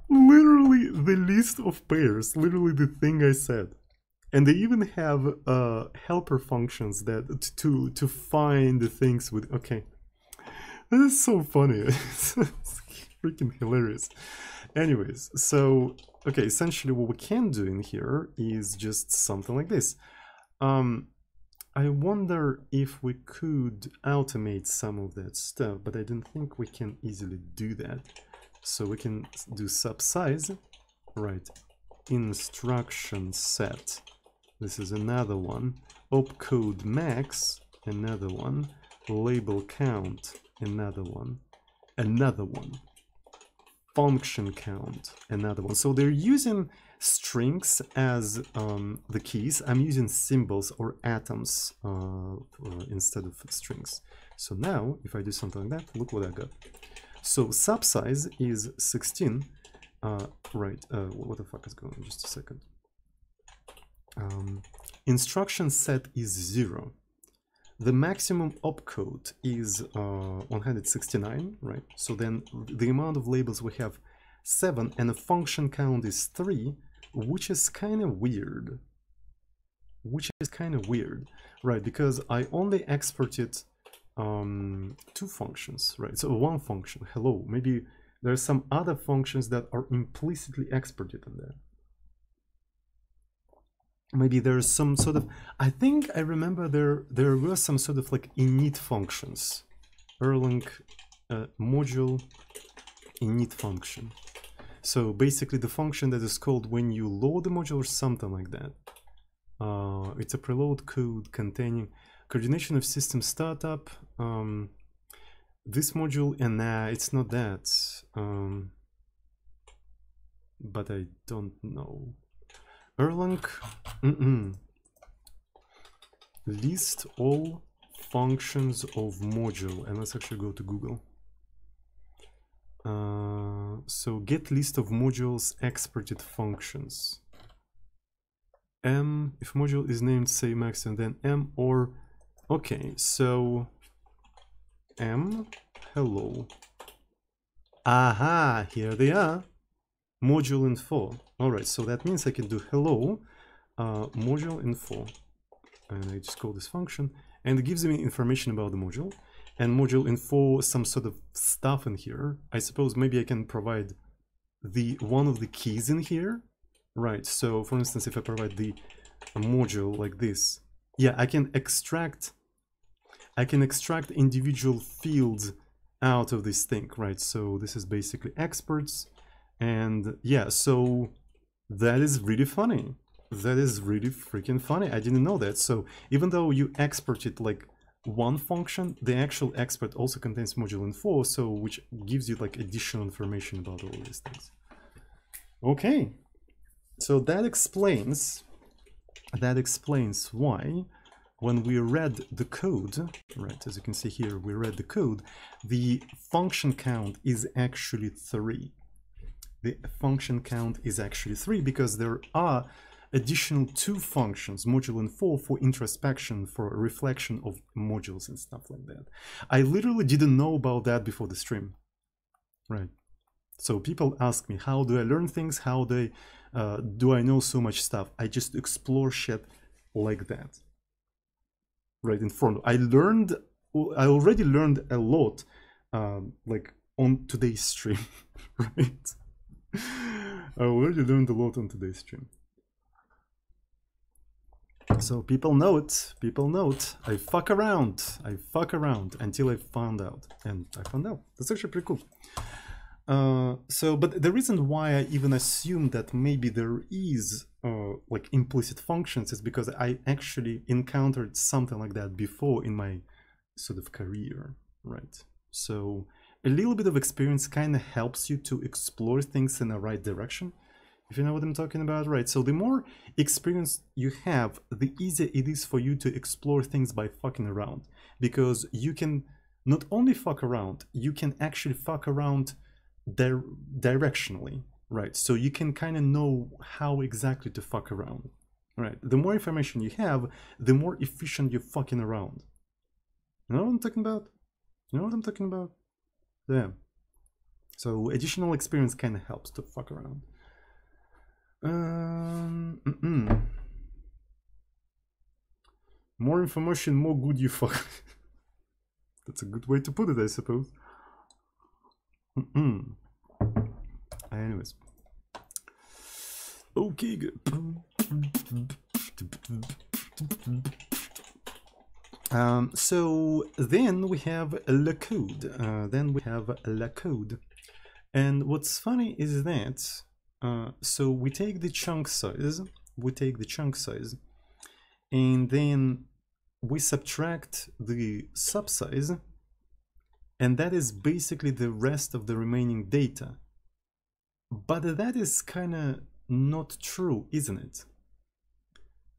Literally the list of pairs, literally the thing I said. And they even have helper functions that to find the things with. Okay, that is so funny. It's freaking hilarious. Anyways, so okay, essentially what we can do in here is just something like this. I wonder if we could automate some of that stuff, but I don't think we can easily do that. So we can do SubSize, right? Instruction set. This is another one. Opcode max, another one. Label count, another one. Another one. Function count, another one. So they're using strings as the keys. I'm using symbols or atoms instead of strings. So now, if I do something like that, look what I got. So SubSize is 16. Right, what the fuck is going on? Just a second. Instruction set is 0. The maximum opcode is 169, right? So then the amount of labels we have 7, and the function count is 3, which is kind of weird. Right? Because I only exported 2 functions, right? So one function, hello. Maybe there are some other functions that are implicitly exported in there. Maybe there's some sort of, I think I remember there were some sort of like init functions. Erlang module init function. So basically the function that is called when you load the module or something like that. It's a preload code containing coordination of system startup. This module, and nah, it's not that. But I don't know. Erlang list all functions of module, and let's actually go to Google. So get list of modules exported functions. M, if module is named, say max, and then M, or okay, so M hello. Aha, here they are. Module info. Alright, so that means I can do hello module info, and I just call this function, and it gives me information about the module, and module info, some sort of stuff in here. I suppose maybe I can provide the one of the keys in here, right? So for instance, if I provide a module like this, yeah, I can extract individual fields out of this thing, right? So this is basically exports. And yeah, so that is really funny. That is really freaking funny. I didn't know that. So even though you exported like one function, the actual export also contains module info, so which gives you like additional information about all these things. Okay, so that explains why when we read the code, right, as you can see here, we read the code, the function count is actually 3. The function count is actually 3 because there are additional 2 functions, module and for introspection, for reflection of modules and stuff like that. I literally didn't know about that before the stream, right? So people ask me, how do I learn things? How do I know so much stuff? I just explore shit like that. Right in front. I already learned a lot, like on today's stream, right? I already learned a lot on today's stream. So people know it. People know it. I fuck around. I fuck around until I found out, and I found out. That's actually pretty cool. But the reason why I even assume that maybe there is like implicit functions is because I actually encountered something like that before in my sort of career, right? So a little bit of experience kind of helps you to explore things in the right direction, if you know what I'm talking about, right? So the more experience you have, the easier it is for you to explore things by fucking around, because you can not only fuck around, you can actually fuck around directionally, right? So you can kind of know how exactly to fuck around, right? The more information you have, the more efficient you're fucking around. You know what I'm talking about? You know what I'm talking about? Yeah. So additional experience kind of helps to fuck around. More information, more good you fuck. That's a good way to put it, I suppose. Anyways. Okay, good. So then we have le code. And what's funny is that so we take the chunk size, and then we subtract the subsize, and that is basically the rest of the remaining data. But that is kind of not true, isn't it?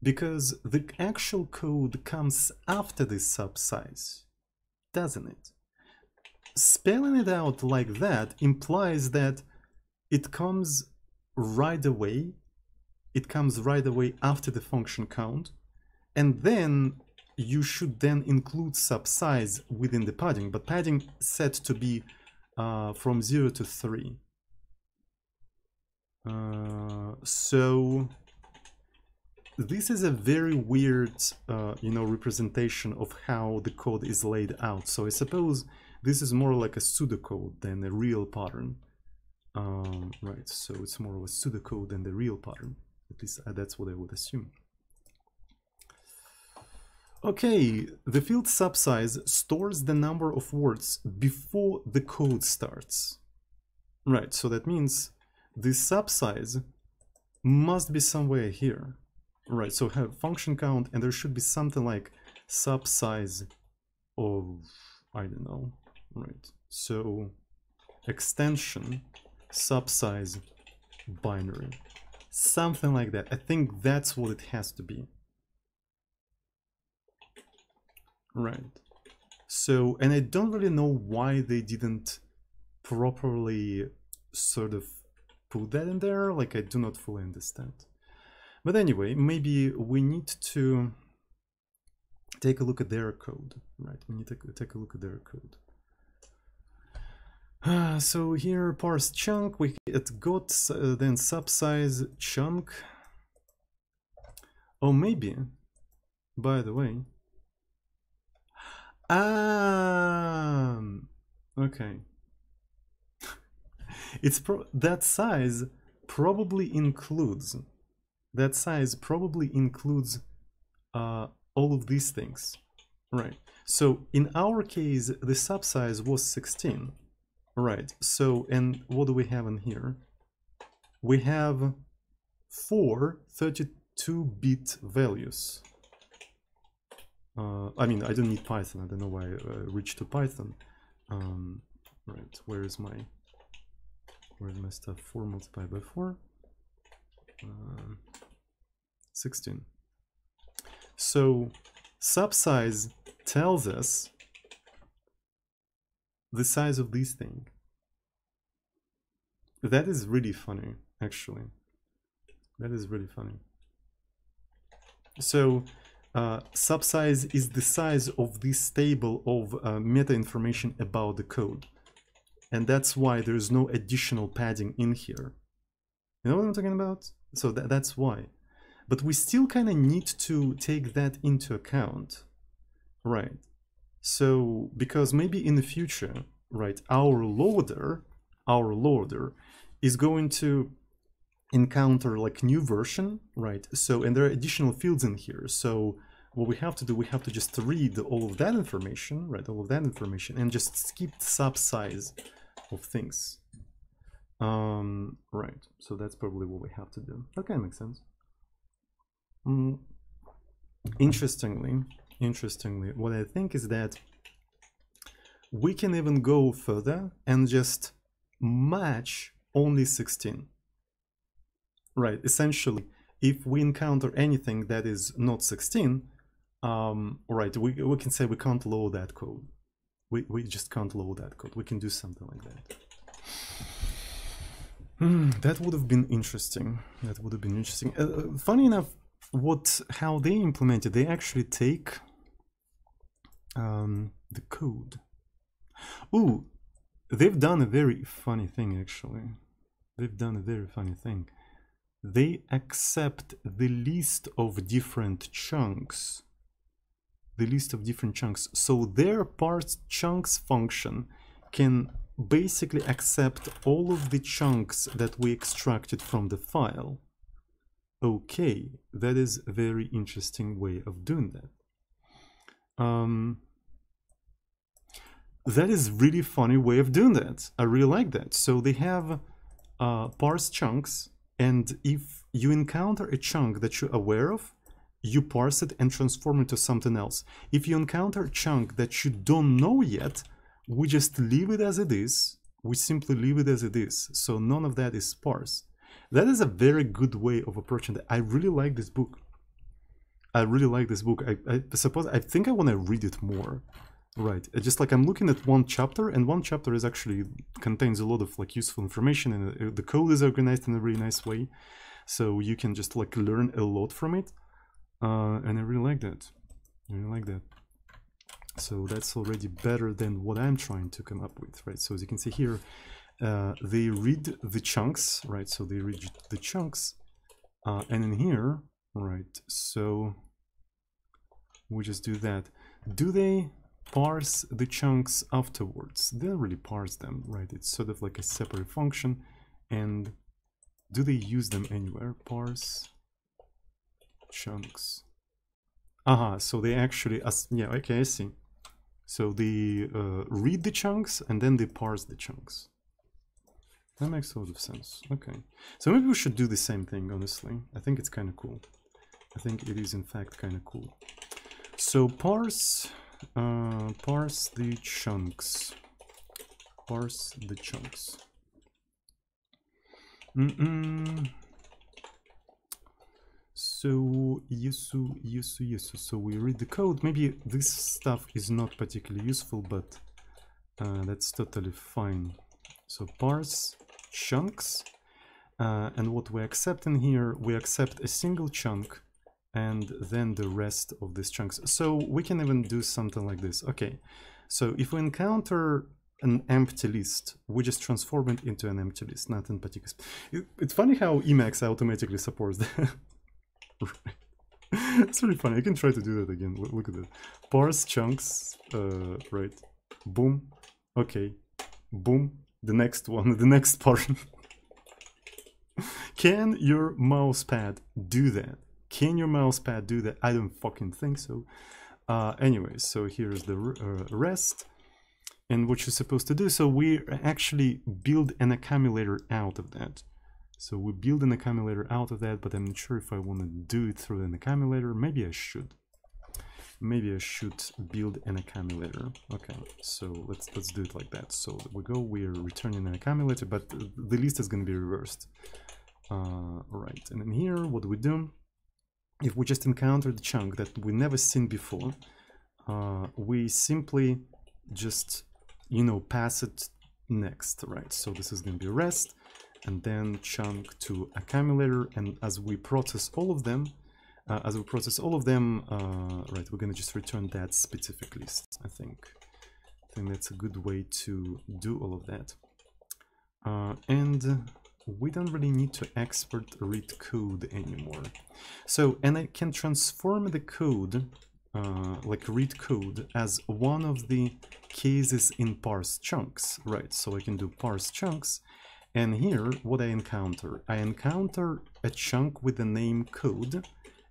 Because the actual code comes after the subsize, doesn't it? Spelling it out like that implies that it comes right away. It comes right away after the function count, and then you should then include subsize within the padding, but padding set to be from 0 to 3. So this is a very weird, representation of how the code is laid out. So I suppose this is more like a pseudocode than a real pattern. Right, so it's more of a pseudocode than the real pattern. At least that's what I would assume. Okay, the field subsize stores the number of words before the code starts. Right, so that means the subsize must be somewhere here. Right, so have function count, and there should be something like subsize of, I don't know, right? So extension subsize binary, something like that. I think that's what it has to be. Right. So, and I don't really know why they didn't properly sort of put that in there. Like, I do not fully understand. But anyway, maybe we need to take a look at their code, right? We need to take a look at their code. So here, parse chunk, it got then subsize chunk. Oh, maybe, by the way. Okay. It's that size probably includes all of these things, right? So in our case, the subsize was 16, right? So, and what do we have in here? We have 4 32-bit values. I mean, I don't need Python. I don't know why I reached to Python. Right, where's my stuff? 4 multiplied by 4. 16. So SubSize tells us the size of this thing. That is really funny, actually. That is really funny. So SubSize is the size of this table of meta information about the code. And that's why there is no additional padding in here. You know what I'm talking about? So that's why. But we still kind of need to take that into account, right? So, because maybe in the future, right, our loader is going to encounter like new version, right? So, and there are additional fields in here. So what we have to do, we have to just read all of that information, right? All of that information and just skip the subsize of things. Right. So that's probably what we have to do. That kind of makes sense. Interestingly, what I think is that we can even go further and just match only 16. Right, essentially, if we encounter anything that is not 16, right, we can say we can't load that code. We just can't load that code. We can do something like that. That would have been interesting. That would have been interesting. Funny enough, how they implemented, they actually take the code. Ooh, they've done a very funny thing, actually. They've done a very funny thing. They accept the list of different chunks. The list of different chunks. So their parse chunks function can basically accept all of the chunks that we extracted from the file. Okay, that is a very interesting way of doing that. That is really funny way of doing that. I really like that. So they have parse chunks, and if you encounter a chunk that you're aware of, you parse it and transform it to something else. If you encounter a chunk that you don't know yet, we just leave it as it is. We simply leave it as it is. So none of that is sparse. That is a very good way of approaching that. I really like this book. I really like this book. I think I want to read it more. Right. It's just like I'm looking at one chapter, and one chapter is actually contains a lot of like useful information, and the code is organized in a really nice way. So you can just like learn a lot from it. And I really like that. I really like that. So that's already better than what I'm trying to come up with, right? So as you can see here, they read the chunks, right? So they read the chunks, and in here, right? So we just do that. Do they parse the chunks afterwards? They don't really parse them, right? It's sort of like a separate function. And do they use them anywhere? Parse chunks. Aha, so they actually, yeah, okay, I see. So they read the chunks and then they parse the chunks. That makes a lot of sense. Okay, so maybe we should do the same thing, honestly. I think it's kind of cool. I think it is in fact kind of cool. So parse the chunks. Parse the chunks. So yes. So we read the code. Maybe this stuff is not particularly useful, but that's totally fine. So parse chunks, and what we accept in here, we accept a single chunk and then the rest of these chunks. So we can even do something like this. Okay, so if we encounter an empty list, we just transform it into an empty list, not in particular. It's funny how Emacs automatically supports that. It's really funny. I can try to do that again. Look at that. Parse chunks, right? Boom. Okay. Boom. The next one, the next part. Can your mousepad do that? Can your mousepad do that? I don't fucking think so. Anyway, so here's the rest and what you're supposed to do. So we actually build an accumulator out of that. So we build an accumulator out of that, but I'm not sure if I want to do it through an accumulator. Maybe I should. Maybe I should build an accumulator. Okay, so let's do it like that. So we're returning an accumulator, but the list is going to be reversed. Right, and then here, what do we do? If we just encountered a chunk that we never seen before, we simply just, you know, pass it next, right? So this is going to be rest, and then chunk to accumulator, and as we process all of them, right, we're going to just return that specific list, I think. That's a good way to do all of that. And we don't really need to export read code anymore. So, and I can transform the code, like read code, as one of the cases in parse chunks, right? So I can do parse chunks, and here what I encounter a chunk with the name code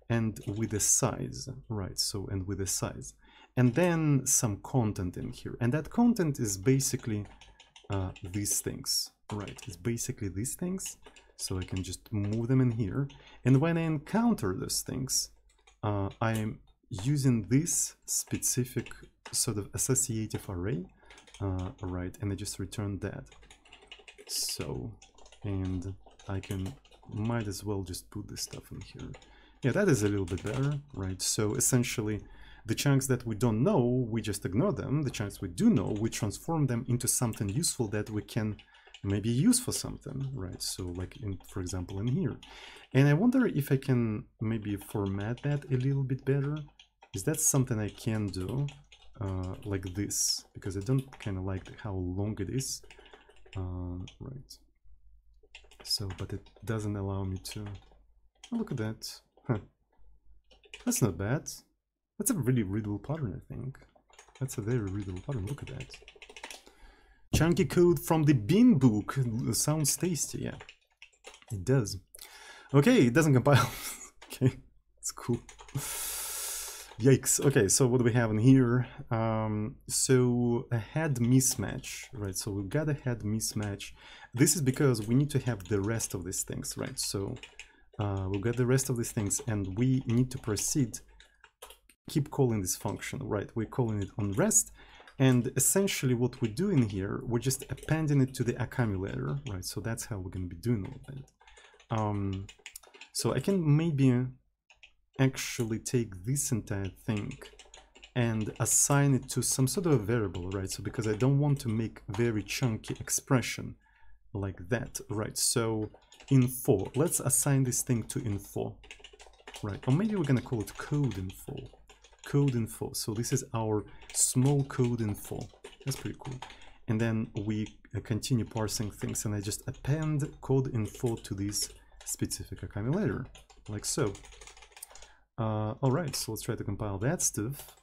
and with a size, right? So, and with a size, and then some content in here, and that content is basically these things. Right, it's basically these things, so I can just move them in here, and when I encounter those things, I am using this specific sort of associative array, right, and I just return that. So, and I might as well just put this stuff in here. Yeah, that is a little bit better, right? So essentially, the chunks that we don't know, we just ignore them. The chunks we do know, we transform them into something useful that we can maybe use for something, right? So like, for example, in here. And I wonder if I can maybe format that a little bit better. Is that something I can do like this? Because I don't kind of like how long it is. Right. So, but it doesn't allow me to... Oh, look at that. Huh. That's not bad. That's a really readable pattern, I think. That's a very readable pattern. Look at that. Chunky code from the Bean book. Sounds tasty, yeah. It does. Okay, it doesn't compile. Okay, it's cool. Yikes. Okay, so what do we have in here? So a head mismatch, right? So we've got a head mismatch. This is because we need to have the rest of these things, right? So we've got the rest of these things, and we need to proceed. Keep calling this function, right? We're calling it on rest. And essentially what we're doing here, we're just appending it to the accumulator, right? So that's how we're going to be doing all of that. So I can maybe actually take this entire thing and assign it to some sort of a variable, right? So because I don't want to make very chunky expression like that, right? So info, let's assign this thing to info, right? Or maybe we're going to call it code info. Code info. So this is our small code info. That's pretty cool. And then we continue parsing things, and I just append code info to this specific accumulator, like so. All right, so let's try to compile that stuff.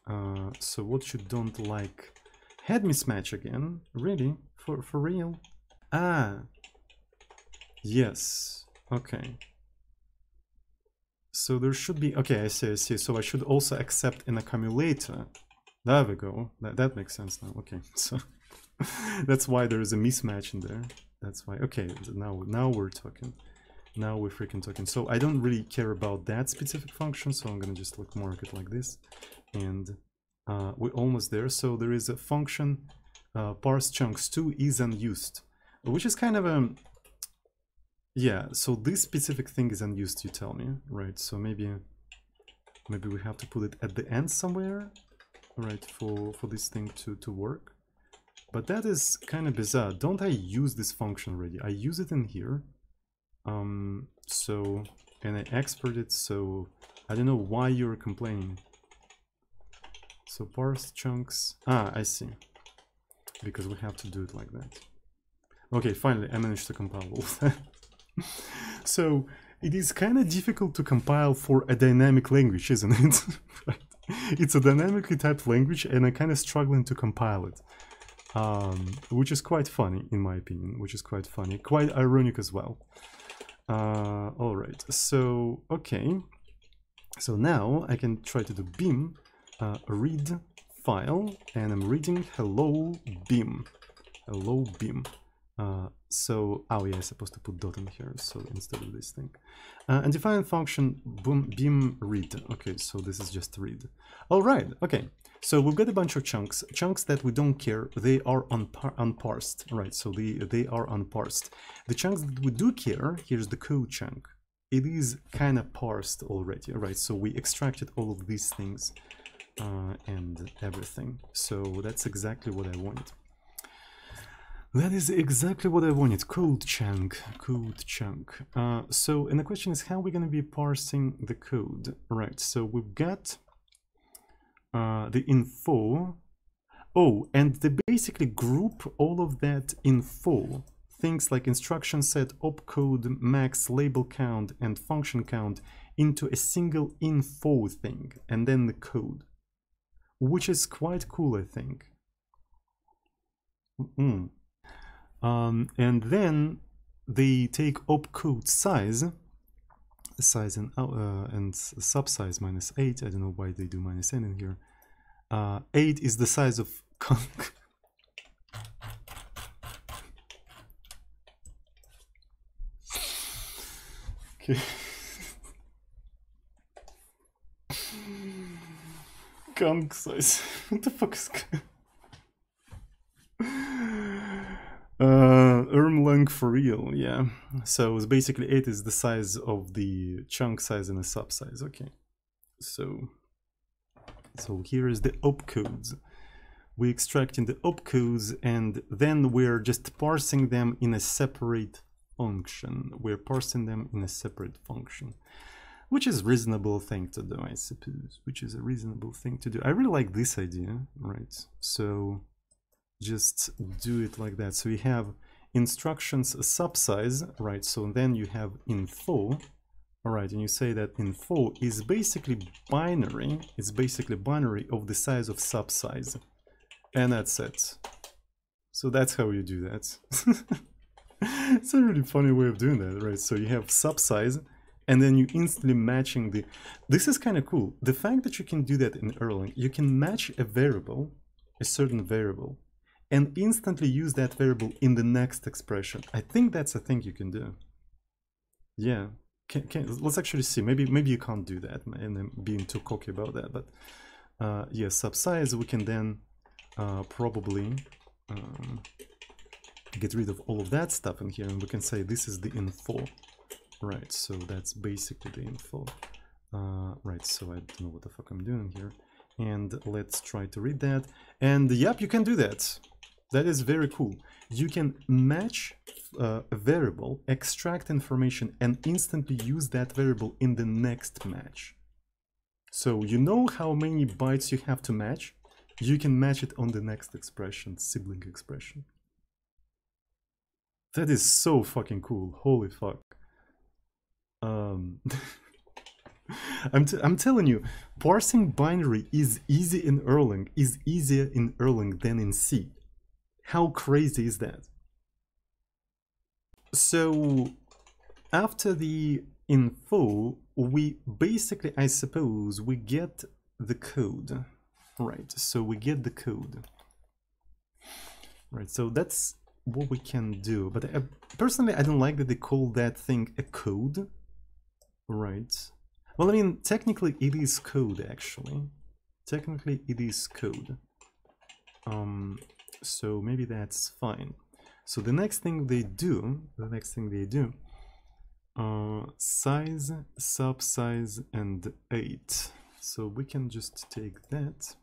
So what you don't like? Head mismatch again? Really? For real? Ah, yes. Okay. So there should be, okay, I see. So I should also accept an accumulator. There we go. That makes sense now. Okay, so that's why there is a mismatch in there. That's why. Okay, now we're talking. Now we're freaking talking. So I don't really care about that specific function, so I'm gonna just like mark it like this, and we're almost there. So there is a function parse chunks 2 is unused, which is kind of a yeah, so this specific thing is unused, you tell me, right? So maybe we have to put it at the end somewhere, right, for this thing to work. But that is kind of bizarre. Don't I use this function already? I use it in here. So, and I export it, so I don't know why you're complaining. So parse chunks, I see. Because we have to do it like that. Okay, finally, I managed to compile all of that. So it is kind of difficult to compile for a dynamic language, isn't it? Right. It's a dynamically typed language, and I'm kind of struggling to compile it, which is quite funny in my opinion. Which is quite funny, quite ironic as well. All right. So okay. So now I can try to do beam read file, and I'm reading hello beam. Hello beam. So, oh yeah, I'm supposed to put dot in here, so instead of this thing. And define function beam read. Okay, so this is just read. All right, okay. So we've got a bunch of chunks that we don't care. They are unparsed, right? So they are unparsed. The chunks that we do care, here's the code chunk. It is kind of parsed already, right? So we extracted all of these things and everything. So that's exactly what I wanted. That is exactly what I wanted. Code chunk. So, and the question is how we're going to be parsing the code, right? So we've got the info. Oh, and they basically group all of that info. Things like instruction set, opcode, max, label count, and function count into a single info thing, and then the code, which is quite cool, I think. And then they take opcode size and SubSize -8. I don't know why they do -n in here. 8 is the size of conc. Okay. Conc size. What the fuck is erlang for real, yeah. So it's basically 8 is the size of the chunk size and the SubSize. Okay. So here is the opcodes. We're extracting the opcodes and then we're just parsing them in a separate function. We're parsing them in a separate function, which is a reasonable thing to do, I suppose. Which is a reasonable thing to do. I really like this idea, right? So just do it like that. So you have instructions SubSize, right? So then you have info, all right, and you say that info is basically binary. It's basically binary of the size of SubSize, and that's it. So that's how you do that. It's a really funny way of doing that, right? So you have SubSize, and then you instantly matching the. This is kind of cool. The fact that you can do that in Erlang, you can match a variable, a certain variable, and instantly use that variable in the next expression. I think that's a thing you can do. Yeah, let's actually see. Maybe you can't do that, and I'm being too cocky about that. But yeah, SubSize, we can then probably get rid of all of that stuff in here, and we can say this is the info, right? So that's basically the info, right? So I don't know what the fuck I'm doing here, and let's try to read that. And yep, you can do that. That is very cool. You can match a variable, extract information, and instantly use that variable in the next match. So you know how many bytes you have to match? You can match it on the next expression, sibling expression. That is so fucking cool. Holy fuck. I'm telling you, parsing binary is easy in Erlang, is easier in Erlang than in C. How crazy is that? So after the info, we basically, I suppose, we get the code, right? So we get the code, right? So that's what we can do. But personally, I don't like that they call that thing a code, right? Well, I mean, technically it is code, actually. Technically it is code. So maybe that's fine. So the next thing they do, size, SubSize, and 8. So we can just take that.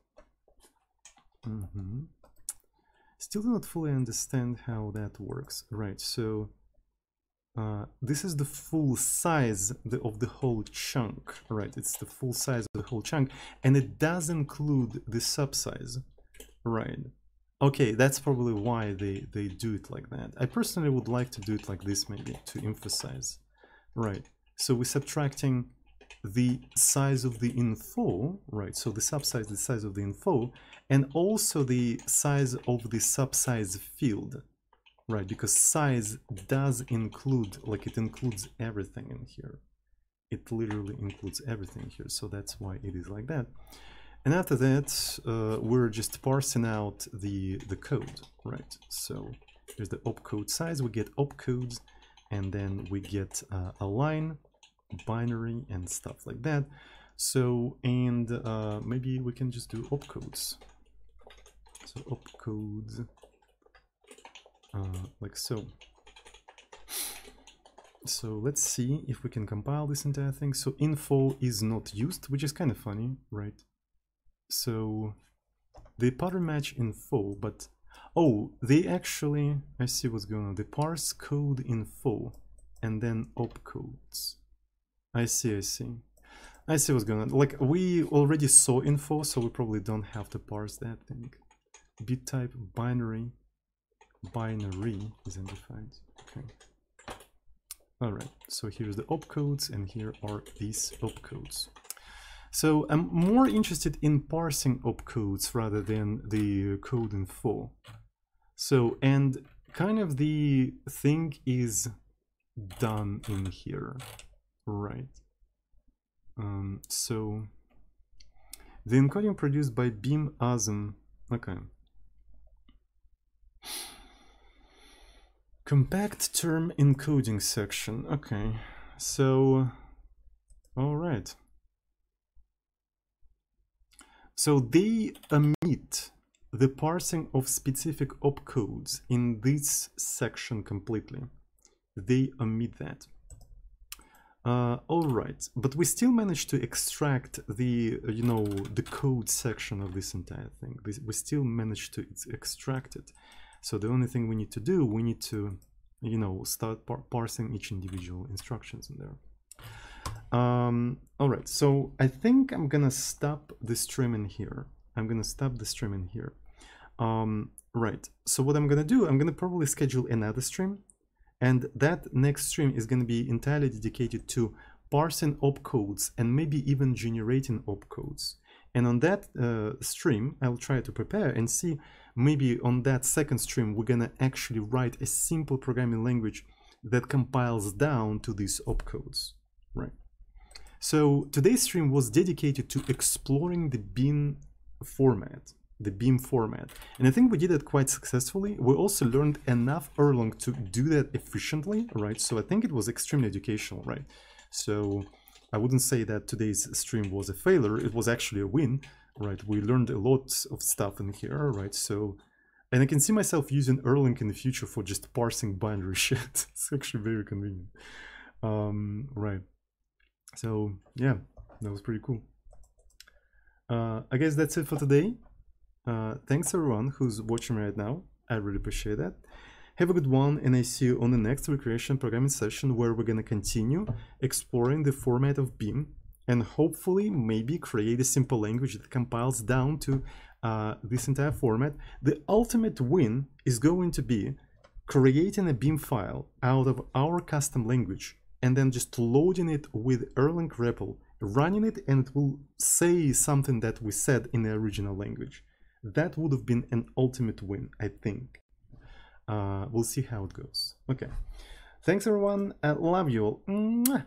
Still do not fully understand how that works. Right, so this is the full size of the whole chunk, right? It's the full size of the whole chunk, and it does include the SubSize, right? Okay, that's probably why they do it like that. I personally would like to do it like this, maybe, to emphasize. Right, so we're subtracting the size of the info, right? So the SubSize, the size of the info, and also the size of the SubSize field, right? Because size does include, like, it includes everything in here. It literally includes everything here, so that's why it is like that. And after that, we're just parsing out the code, right? So Here's the opcode size. We get opcodes, and then we get a line, binary, and stuff like that. So, and maybe we can just do opcodes. So opcodes, like so. So let's see if we can compile this entire thing. So info is not used, which is kind of funny, right? So the pattern match info, but oh, they actually, I see what's going on. They parse code info and then opcodes. I see what's going on. Like we already saw info, so we probably don't have to parse that thing. Bit type binary is undefined. Okay. All right, so here's the opcodes, and here are these opcodes. So I'm more interested in parsing opcodes rather than the code info. So, and kind of the thing is done in here, right? So the encoding produced by beam asm, okay. Compact term encoding section. Okay, so all right. So they omit the parsing of specific opcodes in this section completely. They omit that. All right, but we still managed to extract the, you know, the code section of this entire thing. We still managed to extract it. So the only thing we need to do, we need to, you know, start parsing each individual instructions in there. All right, so I think I'm gonna stop the stream in here. Right, so what I'm gonna do, I'm gonna probably schedule another stream, and that next stream is gonna be entirely dedicated to parsing opcodes and maybe even generating opcodes. And on that stream, I'll try to prepare and see, maybe on that second stream, we're gonna actually write a simple programming language that compiles down to these opcodes, right? So today's stream was dedicated to exploring the beam format, and I think we did it quite successfully. We also learned enough Erlang to do that efficiently, right? So I think it was extremely educational, right? So I wouldn't say that today's stream was a failure. It was actually a win, right? We learned a lot of stuff in here, right? So, and I can see myself using Erlang in the future for just parsing binary shit. It's actually very convenient, right? So yeah, that was pretty cool. I guess that's it for today. Thanks everyone who's watching right now. I really appreciate that. Have a good one, and I see you on the next recreation programming session, where we're gonna continue exploring the format of Beam and hopefully maybe create a simple language that compiles down to this entire format. The ultimate win is going to be creating a Beam file out of our custom language and then just loading it with Erlang REPL, running it, and it will say something that we said in the original language. That would have been an ultimate win, I think. We'll see how it goes. Okay. Thanks everyone. I love you all. Mwah!